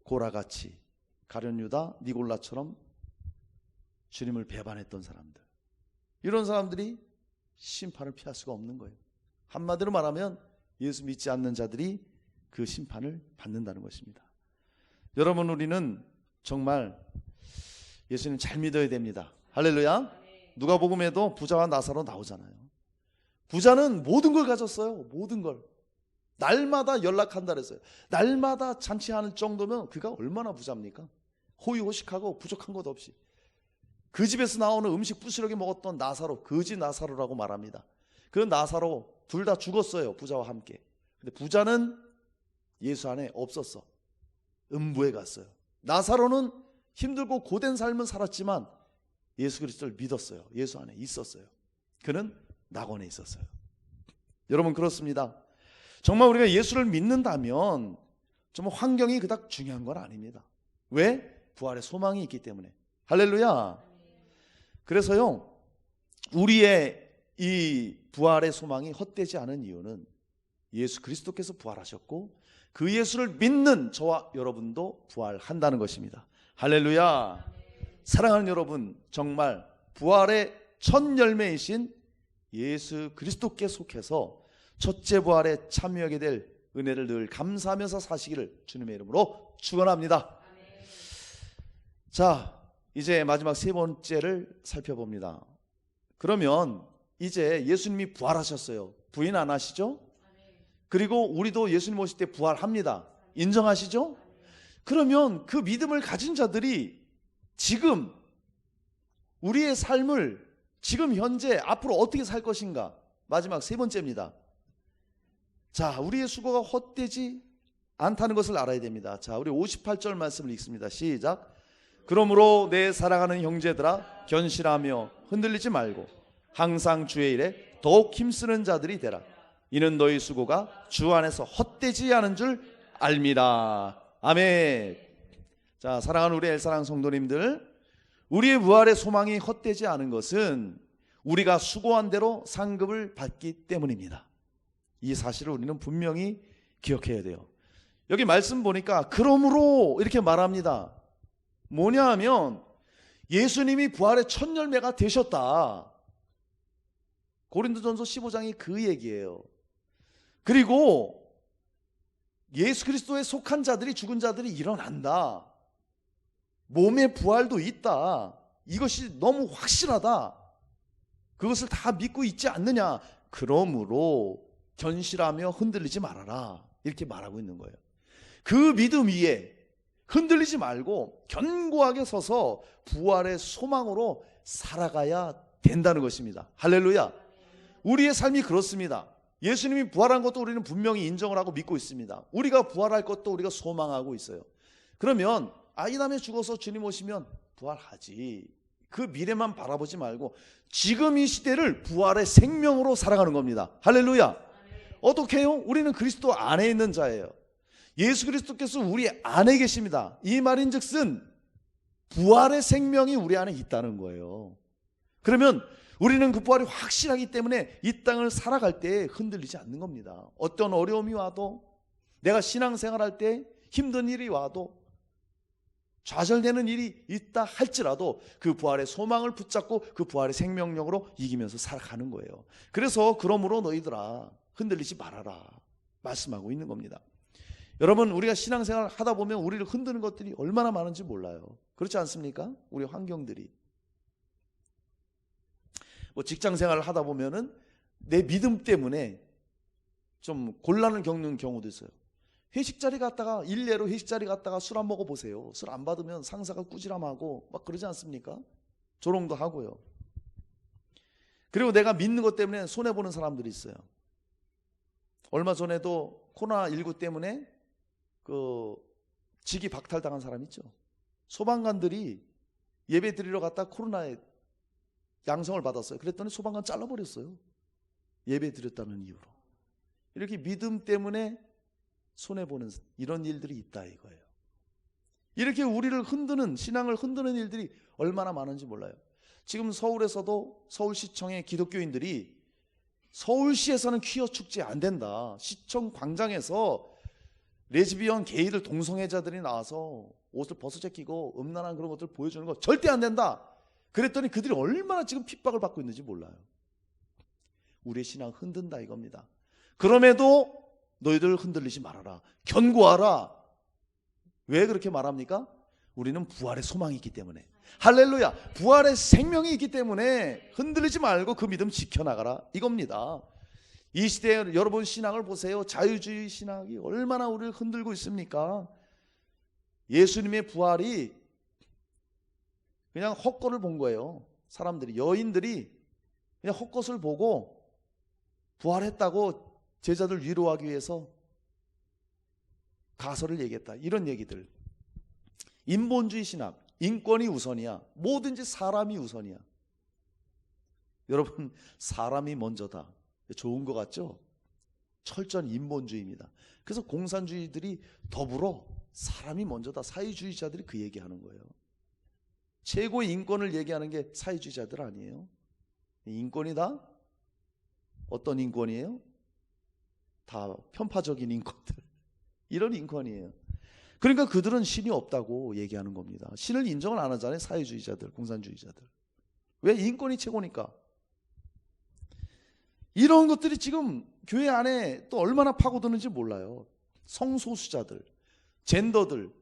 고라같이, 가룟 유다, 니골라처럼 주님을 배반했던 사람들, 이런 사람들이 심판을 피할 수가 없는 거예요. 한마디로 말하면 예수 믿지 않는 자들이 그 심판을 받는다는 것입니다. 여러분, 우리는 정말 예수님 잘 믿어야 됩니다. 할렐루야. 누가복음에도 부자와 나사로 나오잖아요. 부자는 모든 걸 가졌어요. 모든 걸. 날마다 연락한다 그랬어요. 날마다 잔치하는 정도면 그가 얼마나 부자입니까? 호의호식하고 부족한 것 없이. 그 집에서 나오는 음식 부스러기 먹었던 나사로, 거지 나사로라고 말합니다. 그 나사로 둘 다 죽었어요. 부자와 함께. 근데 부자는 예수 안에 없었어. 음부에 갔어요. 나사로는 힘들고 고된 삶은 살았지만 예수 그리스도를 믿었어요. 예수 안에 있었어요. 그는 낙원에 있었어요. 여러분, 그렇습니다. 정말 우리가 예수를 믿는다면 정말 환경이 그닥 중요한 건 아닙니다. 왜? 부활의 소망이 있기 때문에. 할렐루야. 그래서요, 우리의 이 부활의 소망이 헛되지 않은 이유는 예수 그리스도께서 부활하셨고 그 예수를 믿는 저와 여러분도 부활한다는 것입니다. 할렐루야. 사랑하는 여러분, 정말 부활의 첫 열매이신 예수 그리스도께 속해서 첫째 부활에 참여하게 될 은혜를 늘 감사하면서 사시기를 주님의 이름으로 축원합니다. 자, 이제 마지막 세 번째를 살펴봅니다. 그러면 이제 예수님이 부활하셨어요. 부인 안 하시죠? 그리고 우리도 예수님 오실 때 부활합니다. 인정하시죠? 그러면 그 믿음을 가진 자들이 지금 우리의 삶을 지금 현재 앞으로 어떻게 살 것인가? 마지막 세 번째입니다. 자, 우리의 수고가 헛되지 않다는 것을 알아야 됩니다. 자, 우리 58절 말씀을 읽습니다. 시작. 그러므로 내 사랑하는 형제들아, 견실하며 흔들리지 말고 항상 주의 일에 더욱 힘쓰는 자들이 되라. 이는 너희 수고가 주 안에서 헛되지 않은 줄 알미라. 아멘. 자, 사랑하는 우리 엘사랑 성도님들, 우리의 부활의 소망이 헛되지 않은 것은 우리가 수고한 대로 상급을 받기 때문입니다. 이 사실을 우리는 분명히 기억해야 돼요. 여기 말씀 보니까 그러므로 이렇게 말합니다. 뭐냐 하면 예수님이 부활의 첫 열매가 되셨다. 고린도전서 15장이 그 얘기예요. 그리고 예수 그리스도에 속한 자들이, 죽은 자들이 일어난다. 몸의 부활도 있다. 이것이 너무 확실하다. 그것을 다 믿고 있지 않느냐. 그러므로 견실하며 흔들리지 말아라. 이렇게 말하고 있는 거예요. 그 믿음 위에 흔들리지 말고 견고하게 서서 부활의 소망으로 살아가야 된다는 것입니다. 할렐루야. 우리의 삶이 그렇습니다. 예수님이 부활한 것도 우리는 분명히 인정을 하고 믿고 있습니다. 우리가 부활할 것도 우리가 소망하고 있어요. 그러면 이 다음에 죽어서 주님 오시면 부활하지, 그 미래만 바라보지 말고 지금 이 시대를 부활의 생명으로 살아가는 겁니다. 할렐루야. 어떻게 해요? 우리는 그리스도 안에 있는 자예요. 예수 그리스도께서 우리 안에 계십니다. 이 말인즉슨 부활의 생명이 우리 안에 있다는 거예요. 그러면 우리는 그 부활이 확실하기 때문에 이 땅을 살아갈 때 흔들리지 않는 겁니다. 어떤 어려움이 와도, 내가 신앙생활할 때 힘든 일이 와도, 좌절되는 일이 있다 할지라도 그 부활의 소망을 붙잡고 그 부활의 생명력으로 이기면서 살아가는 거예요. 그래서 그러므로 너희들아 흔들리지 말아라 말씀하고 있는 겁니다. 여러분, 우리가 신앙생활 하다 보면 우리를 흔드는 것들이 얼마나 많은지 몰라요. 그렇지 않습니까? 우리 환경들이. 뭐 직장생활을 하다 보면은 내 믿음 때문에 좀 곤란을 겪는 경우도 있어요. 회식 자리 갔다가, 일례로 회식 자리 갔다가 술 안 먹어 보세요. 술 안 받으면 상사가 꾸지람하고 막 그러지 않습니까? 조롱도 하고요. 그리고 내가 믿는 것 때문에 손해보는 사람들이 있어요. 얼마 전에도 코로나19 때문에 그 직위 박탈당한 사람 있죠. 소방관들이 예배 드리러 갔다 코로나에 양성을 받았어요. 그랬더니 소방관 잘라버렸어요. 예배 드렸다는 이유로. 이렇게 믿음 때문에 손해보는 이런 일들이 있다 이거예요. 이렇게 우리를 흔드는, 신앙을 흔드는 일들이 얼마나 많은지 몰라요. 지금 서울에서도 서울시청의 기독교인들이 서울시에서는 퀴어 축제 안 된다, 시청 광장에서 레즈비언, 게이들, 동성애자들이 나와서 옷을 벗어 제끼고 음란한 그런 것들 보여주는 거 절대 안 된다, 그랬더니 그들이 얼마나 지금 핍박을 받고 있는지 몰라요. 우리의 신앙 흔든다 이겁니다. 그럼에도 너희들 흔들리지 말아라. 견고하라. 왜 그렇게 말합니까? 우리는 부활의 소망이 있기 때문에. 할렐루야. 부활의 생명이 있기 때문에 흔들리지 말고 그 믿음 지켜나가라 이겁니다. 이 시대에 여러분 신앙을 보세요. 자유주의 신학이 얼마나 우리를 흔들고 있습니까? 예수님의 부활이 그냥 헛것을 본 거예요. 사람들이, 여인들이 그냥 헛것을 보고 부활했다고 제자들 위로하기 위해서 가설을 얘기했다. 이런 얘기들. 인본주의 신학, 인권이 우선이야. 뭐든지 사람이 우선이야. 여러분, 사람이 먼저다. 좋은 것 같죠? 철저한 인본주의입니다. 그래서 공산주의들이 더불어 사람이 먼저다. 사회주의자들이 그 얘기하는 거예요. 최고의 인권을 얘기하는 게 사회주의자들 아니에요? 인권이다? 어떤 인권이에요? 다 편파적인 인권들. 이런 인권이에요. 그러니까 그들은 신이 없다고 얘기하는 겁니다. 신을 인정을 안 하잖아요. 사회주의자들, 공산주의자들. 왜? 인권이 최고니까. 이런 것들이 지금 교회 안에 또 얼마나 파고드는지 몰라요. 성소수자들, 젠더들.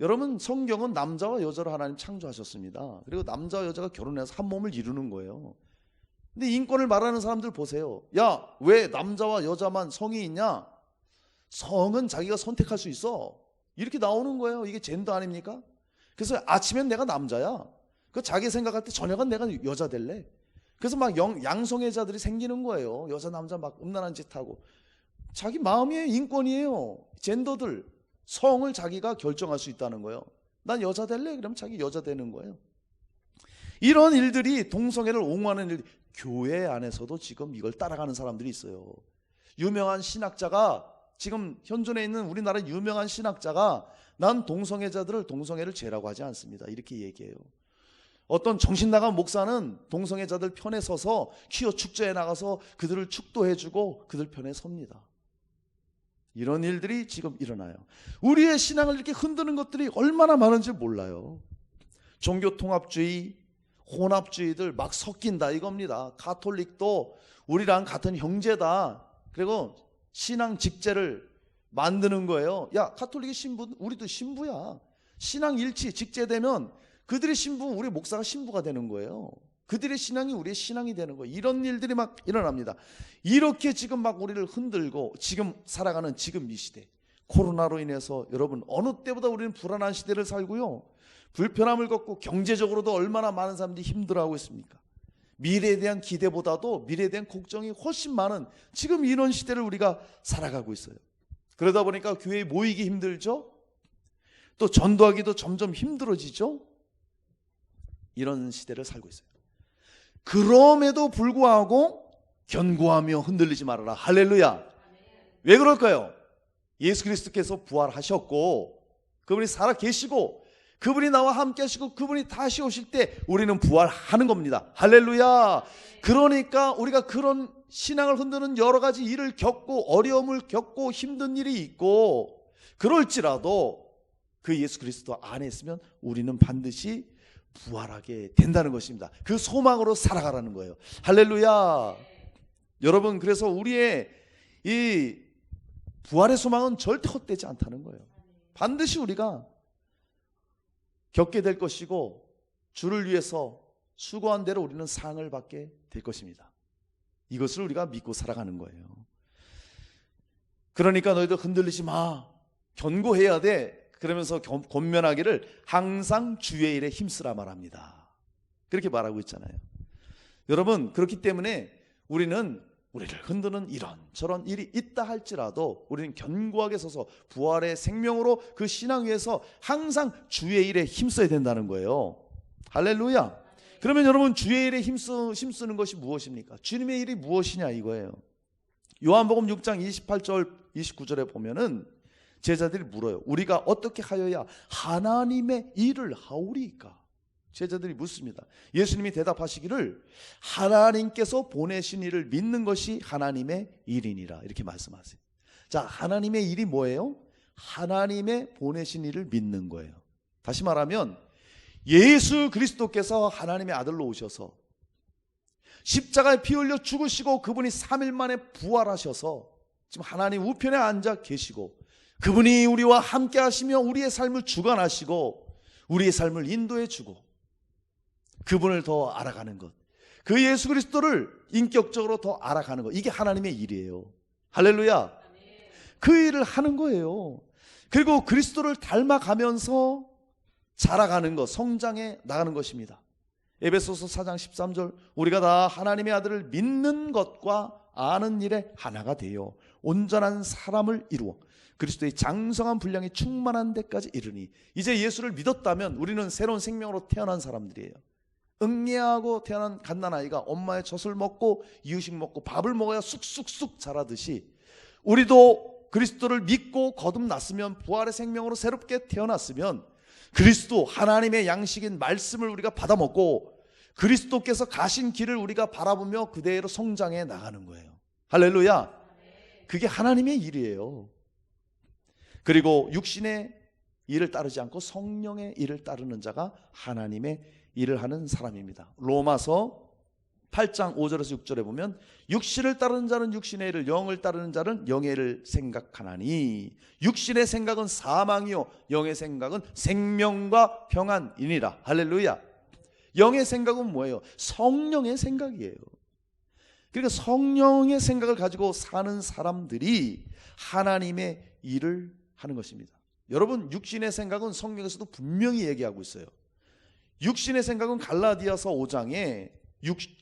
여러분, 성경은 남자와 여자로 하나님 창조하셨습니다. 그리고 남자와 여자가 결혼해서 한 몸을 이루는 거예요. 근데 인권을 말하는 사람들 보세요. 야, 왜 남자와 여자만 성이 있냐? 성은 자기가 선택할 수 있어. 이렇게 나오는 거예요. 이게 젠더 아닙니까? 그래서 아침엔 내가 남자야. 그 자기 생각할 때 저녁은 내가 여자 될래. 그래서 막 양성애자들이 생기는 거예요. 여자 남자 막 음란한 짓 하고. 자기 마음의 인권이에요. 젠더들 성을 자기가 결정할 수 있다는 거예요. 난 여자 될래? 그럼 자기 여자 되는 거예요. 이런 일들이, 동성애를 옹호하는 일들이 교회 안에서도 지금 이걸 따라가는 사람들이 있어요. 유명한 신학자가, 지금 현존에 있는 우리나라 유명한 신학자가 난 동성애자들을 죄라고 하지 않습니다. 이렇게 얘기해요. 어떤 정신 나간 목사는 동성애자들 편에 서서 퀴어 축제에 나가서 그들을 축도해주고 그들 편에 섭니다. 이런 일들이 지금 일어나요. 우리의 신앙을 이렇게 흔드는 것들이 얼마나 많은지 몰라요. 종교통합주의, 혼합주의들 막 섞인다 이겁니다. 가톨릭도 우리랑 같은 형제다. 그리고 신앙 직제를 만드는 거예요. 야, 가톨릭의 신부, 우리도 신부야. 신앙 일치, 직제되면 그들의 신부, 우리 목사가 신부가 되는 거예요. 그들의 신앙이 우리의 신앙이 되는 거예요. 이런 일들이 막 일어납니다. 이렇게 지금 막 우리를 흔들고 지금 살아가는 지금 이 시대, 코로나로 인해서 여러분 어느 때보다 우리는 불안한 시대를 살고요, 불편함을 겪고 경제적으로도 얼마나 많은 사람들이 힘들어하고 있습니까? 미래에 대한 기대보다도 미래에 대한 걱정이 훨씬 많은 지금 이런 시대를 우리가 살아가고 있어요. 그러다 보니까 교회에 모이기 힘들죠. 또 전도하기도 점점 힘들어지죠. 이런 시대를 살고 있어요. 그럼에도 불구하고 견고하며 흔들리지 말아라. 할렐루야. 왜 그럴까요? 예수 그리스도께서 부활하셨고 그분이 살아 계시고 그분이 나와 함께 하시고 그분이 다시 오실 때 우리는 부활하는 겁니다. 할렐루야. 그러니까 우리가 그런 신앙을 흔드는 여러 가지 일을 겪고 어려움을 겪고 힘든 일이 있고 그럴지라도 그 예수 그리스도 안에 있으면 우리는 반드시 부활하게 된다는 것입니다. 그 소망으로 살아가라는 거예요. 할렐루야. 여러분, 그래서 우리의 이 부활의 소망은 절대 헛되지 않다는 거예요. 반드시 우리가 겪게 될 것이고 주를 위해서 수고한 대로 우리는 상을 받게 될 것입니다. 이것을 우리가 믿고 살아가는 거예요. 그러니까 너희들 흔들리지 마. 견고해야 돼. 그러면서 권면하기를 항상 주의 일에 힘쓰라 말합니다. 그렇게 말하고 있잖아요. 여러분, 그렇기 때문에 우리는 우리를 흔드는 이런 저런 일이 있다 할지라도 우리는 견고하게 서서 부활의 생명으로 그 신앙 위에서 항상 주의 일에 힘써야 된다는 거예요. 할렐루야. 그러면 여러분, 주의 일에 힘쓰는 것이 무엇입니까? 주님의 일이 무엇이냐 이거예요. 요한복음 6장 28절 29절에 보면은 제자들이 물어요. 우리가 어떻게 하여야 하나님의 일을 하오리까? 제자들이 묻습니다. 예수님이 대답하시기를 하나님께서 보내신 일을 믿는 것이 하나님의 일이니라 이렇게 말씀하세요. 자, 하나님의 일이 뭐예요? 하나님의 보내신 일을 믿는 거예요. 다시 말하면 예수 그리스도께서 하나님의 아들로 오셔서 십자가에 피 흘려 죽으시고 그분이 3일 만에 부활하셔서 지금 하나님 우편에 앉아 계시고 그분이 우리와 함께 하시며 우리의 삶을 주관하시고 우리의 삶을 인도해 주고 그분을 더 알아가는 것, 그 예수 그리스도를 인격적으로 더 알아가는 것, 이게 하나님의 일이에요. 할렐루야. 그 일을 하는 거예요. 그리고 그리스도를 닮아가면서 자라가는 것, 성장해 나가는 것입니다. 에베소서 4장 13절, 우리가 다 하나님의 아들을 믿는 것과 아는 일에 하나가 되어 온전한 사람을 이루어 그리스도의 장성한 분량이 충만한 데까지 이르니. 이제 예수를 믿었다면 우리는 새로운 생명으로 태어난 사람들이에요. 응애하고 태어난 갓난아이가 엄마의 젖을 먹고 이유식 먹고 밥을 먹어야 쑥쑥쑥 자라듯이 우리도 그리스도를 믿고 거듭났으면, 부활의 생명으로 새롭게 태어났으면 그리스도 하나님의 양식인 말씀을 우리가 받아먹고 그리스도께서 가신 길을 우리가 바라보며 그대로 성장해 나가는 거예요. 할렐루야. 그게 하나님의 일이에요. 그리고 육신의 일을 따르지 않고 성령의 일을 따르는 자가 하나님의 일을 하는 사람입니다. 로마서 8장 5절에서 6절에 보면 육신을 따르는 자는 육신의 일을, 영을 따르는 자는 영의 일을 생각하나니 육신의 생각은 사망이요 영의 생각은 생명과 평안이니라. 할렐루야. 영의 생각은 뭐예요? 성령의 생각이에요. 그러니까 성령의 생각을 가지고 사는 사람들이 하나님의 일을 하는 것입니다. 여러분, 육신의 생각은 성경에서도 분명히 얘기하고 있어요. 육신의 생각은 갈라디아서 5장에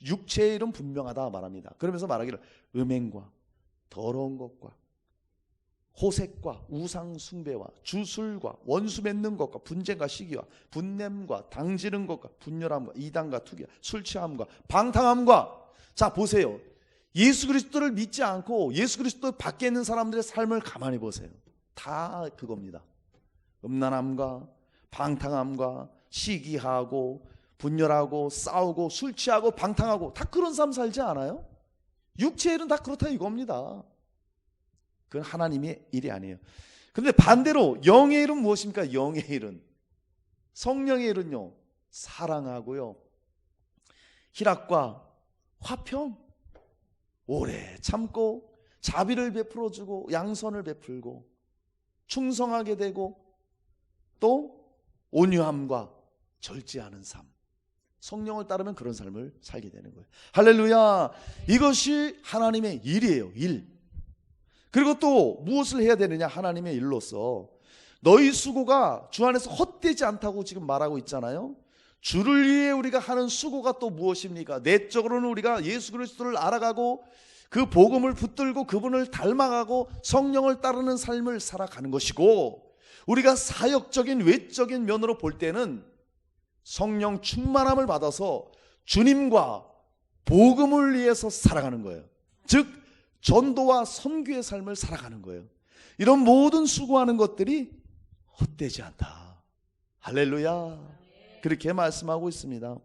육체의 일은 분명하다 말합니다. 그러면서 말하기를 음행과 더러운 것과 호색과 우상 숭배와 주술과 원수 맺는 것과 분쟁과 시기와 분냄과 당지는 것과 분열함과 이단과 투기와 술 취함과 방탕함과. 자, 보세요. 예수 그리스도를 믿지 않고 예수 그리스도 밖에 있는 사람들의 삶을 가만히 보세요. 다 그겁니다. 음란함과 방탕함과 시기하고 분열하고 싸우고 술 취하고 방탕하고 다 그런 삶 살지 않아요? 육체의 일은 다 그렇다 이겁니다. 그건 하나님의 일이 아니에요. 그런데 반대로 영의 일은 무엇입니까? 영의 일은, 성령의 일은요, 사랑하고요, 희락과 화평, 오래 참고 자비를 베풀어주고 양선을 베풀고 충성하게 되고 또 온유함과 절제하는 삶. 성령을 따르면 그런 삶을 살게 되는 거예요. 할렐루야. 이것이 하나님의 일이에요. 일. 그리고 또 무엇을 해야 되느냐? 하나님의 일로서 너희 수고가 주 안에서 헛되지 않다고 지금 말하고 있잖아요. 주를 위해 우리가 하는 수고가 또 무엇입니까? 내적으로는 우리가 예수 그리스도를 알아가고 그 복음을 붙들고 그분을 닮아가고 성령을 따르는 삶을 살아가는 것이고, 우리가 사역적인 외적인 면으로 볼 때는 성령 충만함을 받아서 주님과 복음을 위해서 살아가는 거예요. 즉 전도와 선교의 삶을 살아가는 거예요. 이런 모든 수고하는 것들이 헛되지 않다. 할렐루야. 그렇게 말씀하고 있습니다.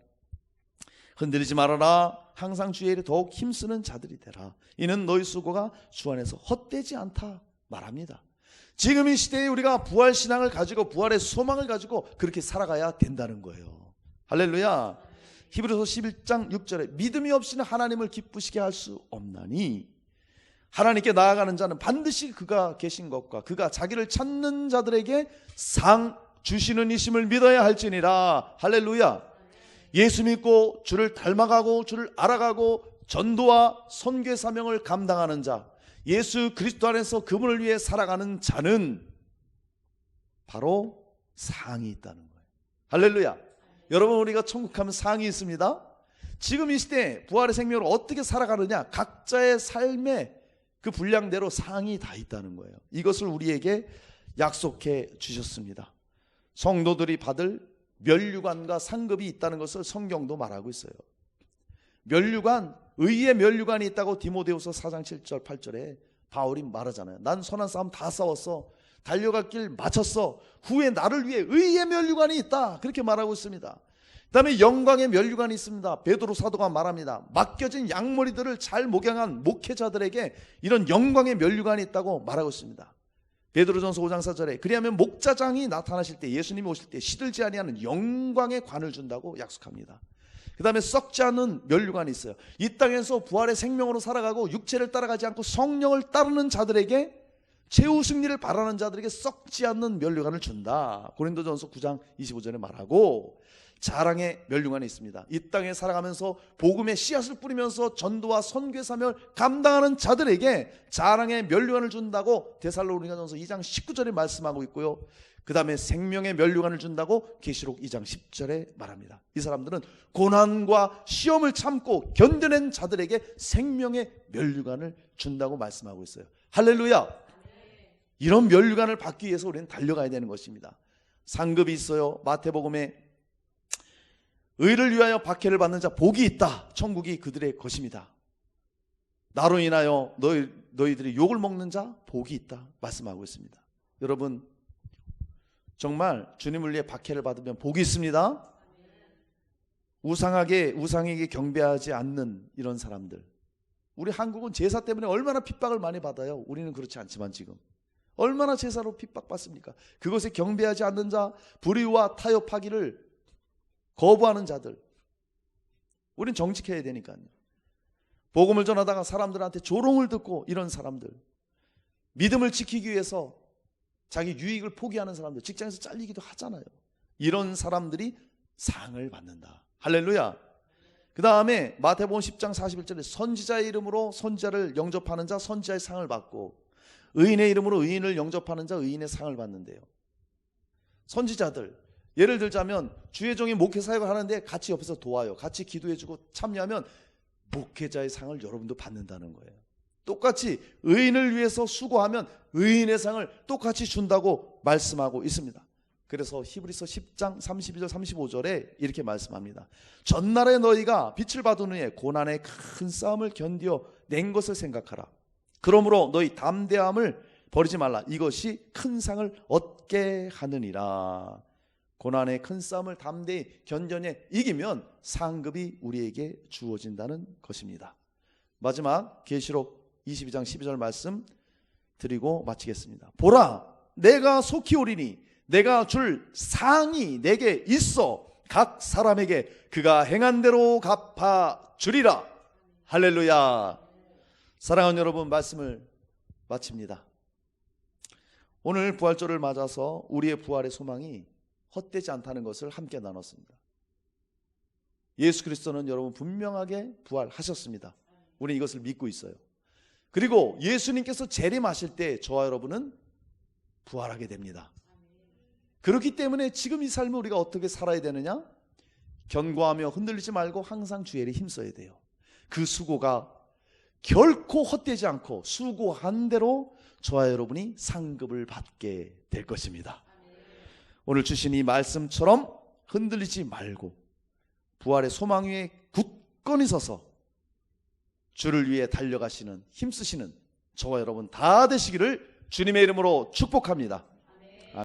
흔들리지 말아라. 항상 주의 일에 더욱 힘쓰는 자들이 되라. 이는 너희 수고가 주 안에서 헛되지 않다 말합니다. 지금 이 시대에 우리가 부활신앙을 가지고 부활의 소망을 가지고 그렇게 살아가야 된다는 거예요. 할렐루야. 히브리서 11장 6절에 믿음이 없이는 하나님을 기쁘시게 할 수 없나니 하나님께 나아가는 자는 반드시 그가 계신 것과 그가 자기를 찾는 자들에게 상 주시는 이심을 믿어야 할지니라. 할렐루야. 예수 믿고 주를 닮아가고 주를 알아가고 전도와 선교의 사명을 감당하는 자, 예수 그리스도 안에서 그분을 위해 살아가는 자는 바로 상이 있다는 거예요. 할렐루야. 여러분, 우리가 천국 가면 상이 있습니다. 지금 이 시대 부활의 생명을 어떻게 살아가느냐, 각자의 삶의 그 분량대로 상이 다 있다는 거예요. 이것을 우리에게 약속해 주셨습니다. 성도들이 받을 면류관과 상급이 있다는 것을 성경도 말하고 있어요. 면류관, 의의 면류관이 있다고 디모데후서 4장 7절 8절에 바울이 말하잖아요. 난 선한 싸움 다 싸웠어. 달려갈 길 마쳤어. 후에 나를 위해 의의 면류관이 있다. 그렇게 말하고 있습니다. 그 다음에 영광의 면류관이 있습니다. 베드로 사도가 말합니다. 맡겨진 양머리들을 잘 목양한 목회자들에게 이런 영광의 면류관이 있다고 말하고 있습니다. 베드로전서 5장 4절에 그리하면 목자장이 나타나실 때, 예수님이 오실 때 시들지 아니하는 영광의 관을 준다고 약속합니다. 그 다음에 썩지 않는 면류관이 있어요. 이 땅에서 부활의 생명으로 살아가고 육체를 따라가지 않고 성령을 따르는 자들에게, 최후 승리를 바라는 자들에게 썩지 않는 면류관을 준다. 고린도전서 9장 25절에 말하고, 자랑의 면류관이 있습니다. 이 땅에 살아가면서 복음의 씨앗을 뿌리면서 전도와 선교의 사명을 감당하는 자들에게 자랑의 면류관을 준다고 데살로니가전서 2장 19절에 말씀하고 있고요. 그 다음에 생명의 면류관을 준다고 계시록 2장 10절에 말합니다. 이 사람들은 고난과 시험을 참고 견뎌낸 자들에게 생명의 면류관을 준다고 말씀하고 있어요. 할렐루야. 이런 면류관을 받기 위해서 우리는 달려가야 되는 것입니다. 상급이 있어요. 마태복음에 의를 위하여 박해를 받는 자 복이 있다. 천국이 그들의 것입니다. 나로 인하여 너희들이 욕을 먹는 자 복이 있다 말씀하고 있습니다. 여러분, 정말 주님을 위해 박해를 받으면 복이 있습니다. 우상에게 경배하지 않는 이런 사람들, 우리 한국은 제사 때문에 얼마나 핍박을 많이 받아요. 우리는 그렇지 않지만 지금 얼마나 제사로 핍박받습니까? 그것에 경배하지 않는 자, 불의와 타협하기를 거부하는 자들, 우린 정직해야 되니까요. 복음을 전하다가 사람들한테 조롱을 듣고, 이런 사람들, 믿음을 지키기 위해서 자기 유익을 포기하는 사람들, 직장에서 잘리기도 하잖아요. 이런 사람들이 상을 받는다. 할렐루야. 그 다음에 마태복음 10장 41절에 선지자의 이름으로 선지자를 영접하는 자 선지자의 상을 받고, 의인의 이름으로 의인을 영접하는 자 의인의 상을 받는데요. 선지자들, 예를 들자면 주의 종이 목회 사역을 하는데 같이 옆에서 도와요. 같이 기도해주고 참여하면 목회자의 상을 여러분도 받는다는 거예요. 똑같이 의인을 위해서 수고하면 의인의 상을 똑같이 준다고 말씀하고 있습니다. 그래서 히브리서 10장 32절 35절에 이렇게 말씀합니다. 전날에 너희가 빛을 받은 후에 고난의 큰 싸움을 견디어 낸 것을 생각하라. 그러므로 너희 담대함을 버리지 말라. 이것이 큰 상을 얻게 하느니라. 고난의 큰 싸움을 담대히 견뎌내 이기면 상급이 우리에게 주어진다는 것입니다. 마지막 계시록 22장 12절 말씀 드리고 마치겠습니다. 보라, 내가 속히 오리니 내가 줄 상이 내게 있어 각 사람에게 그가 행한 대로 갚아 주리라. 할렐루야. 사랑하는 여러분, 말씀을 마칩니다. 오늘 부활절을 맞아서 우리의 부활의 소망이 헛되지 않다는 것을 함께 나눴습니다. 예수 그리스도는 여러분 분명하게 부활하셨습니다. 우리는 이것을 믿고 있어요. 그리고 예수님께서 재림하실 때 저와 여러분은 부활하게 됩니다. 그렇기 때문에 지금 이 삶을 우리가 어떻게 살아야 되느냐? 견고하며 흔들리지 말고 항상 주의 일에 힘써야 돼요. 그 수고가 결코 헛되지 않고 수고한 대로 저와 여러분이 상급을 받게 될 것입니다. 오늘 주신 이 말씀처럼 흔들리지 말고 부활의 소망 위에 굳건히 서서 주를 위해 달려가시는, 힘쓰시는 저와 여러분 다 되시기를 주님의 이름으로 축복합니다.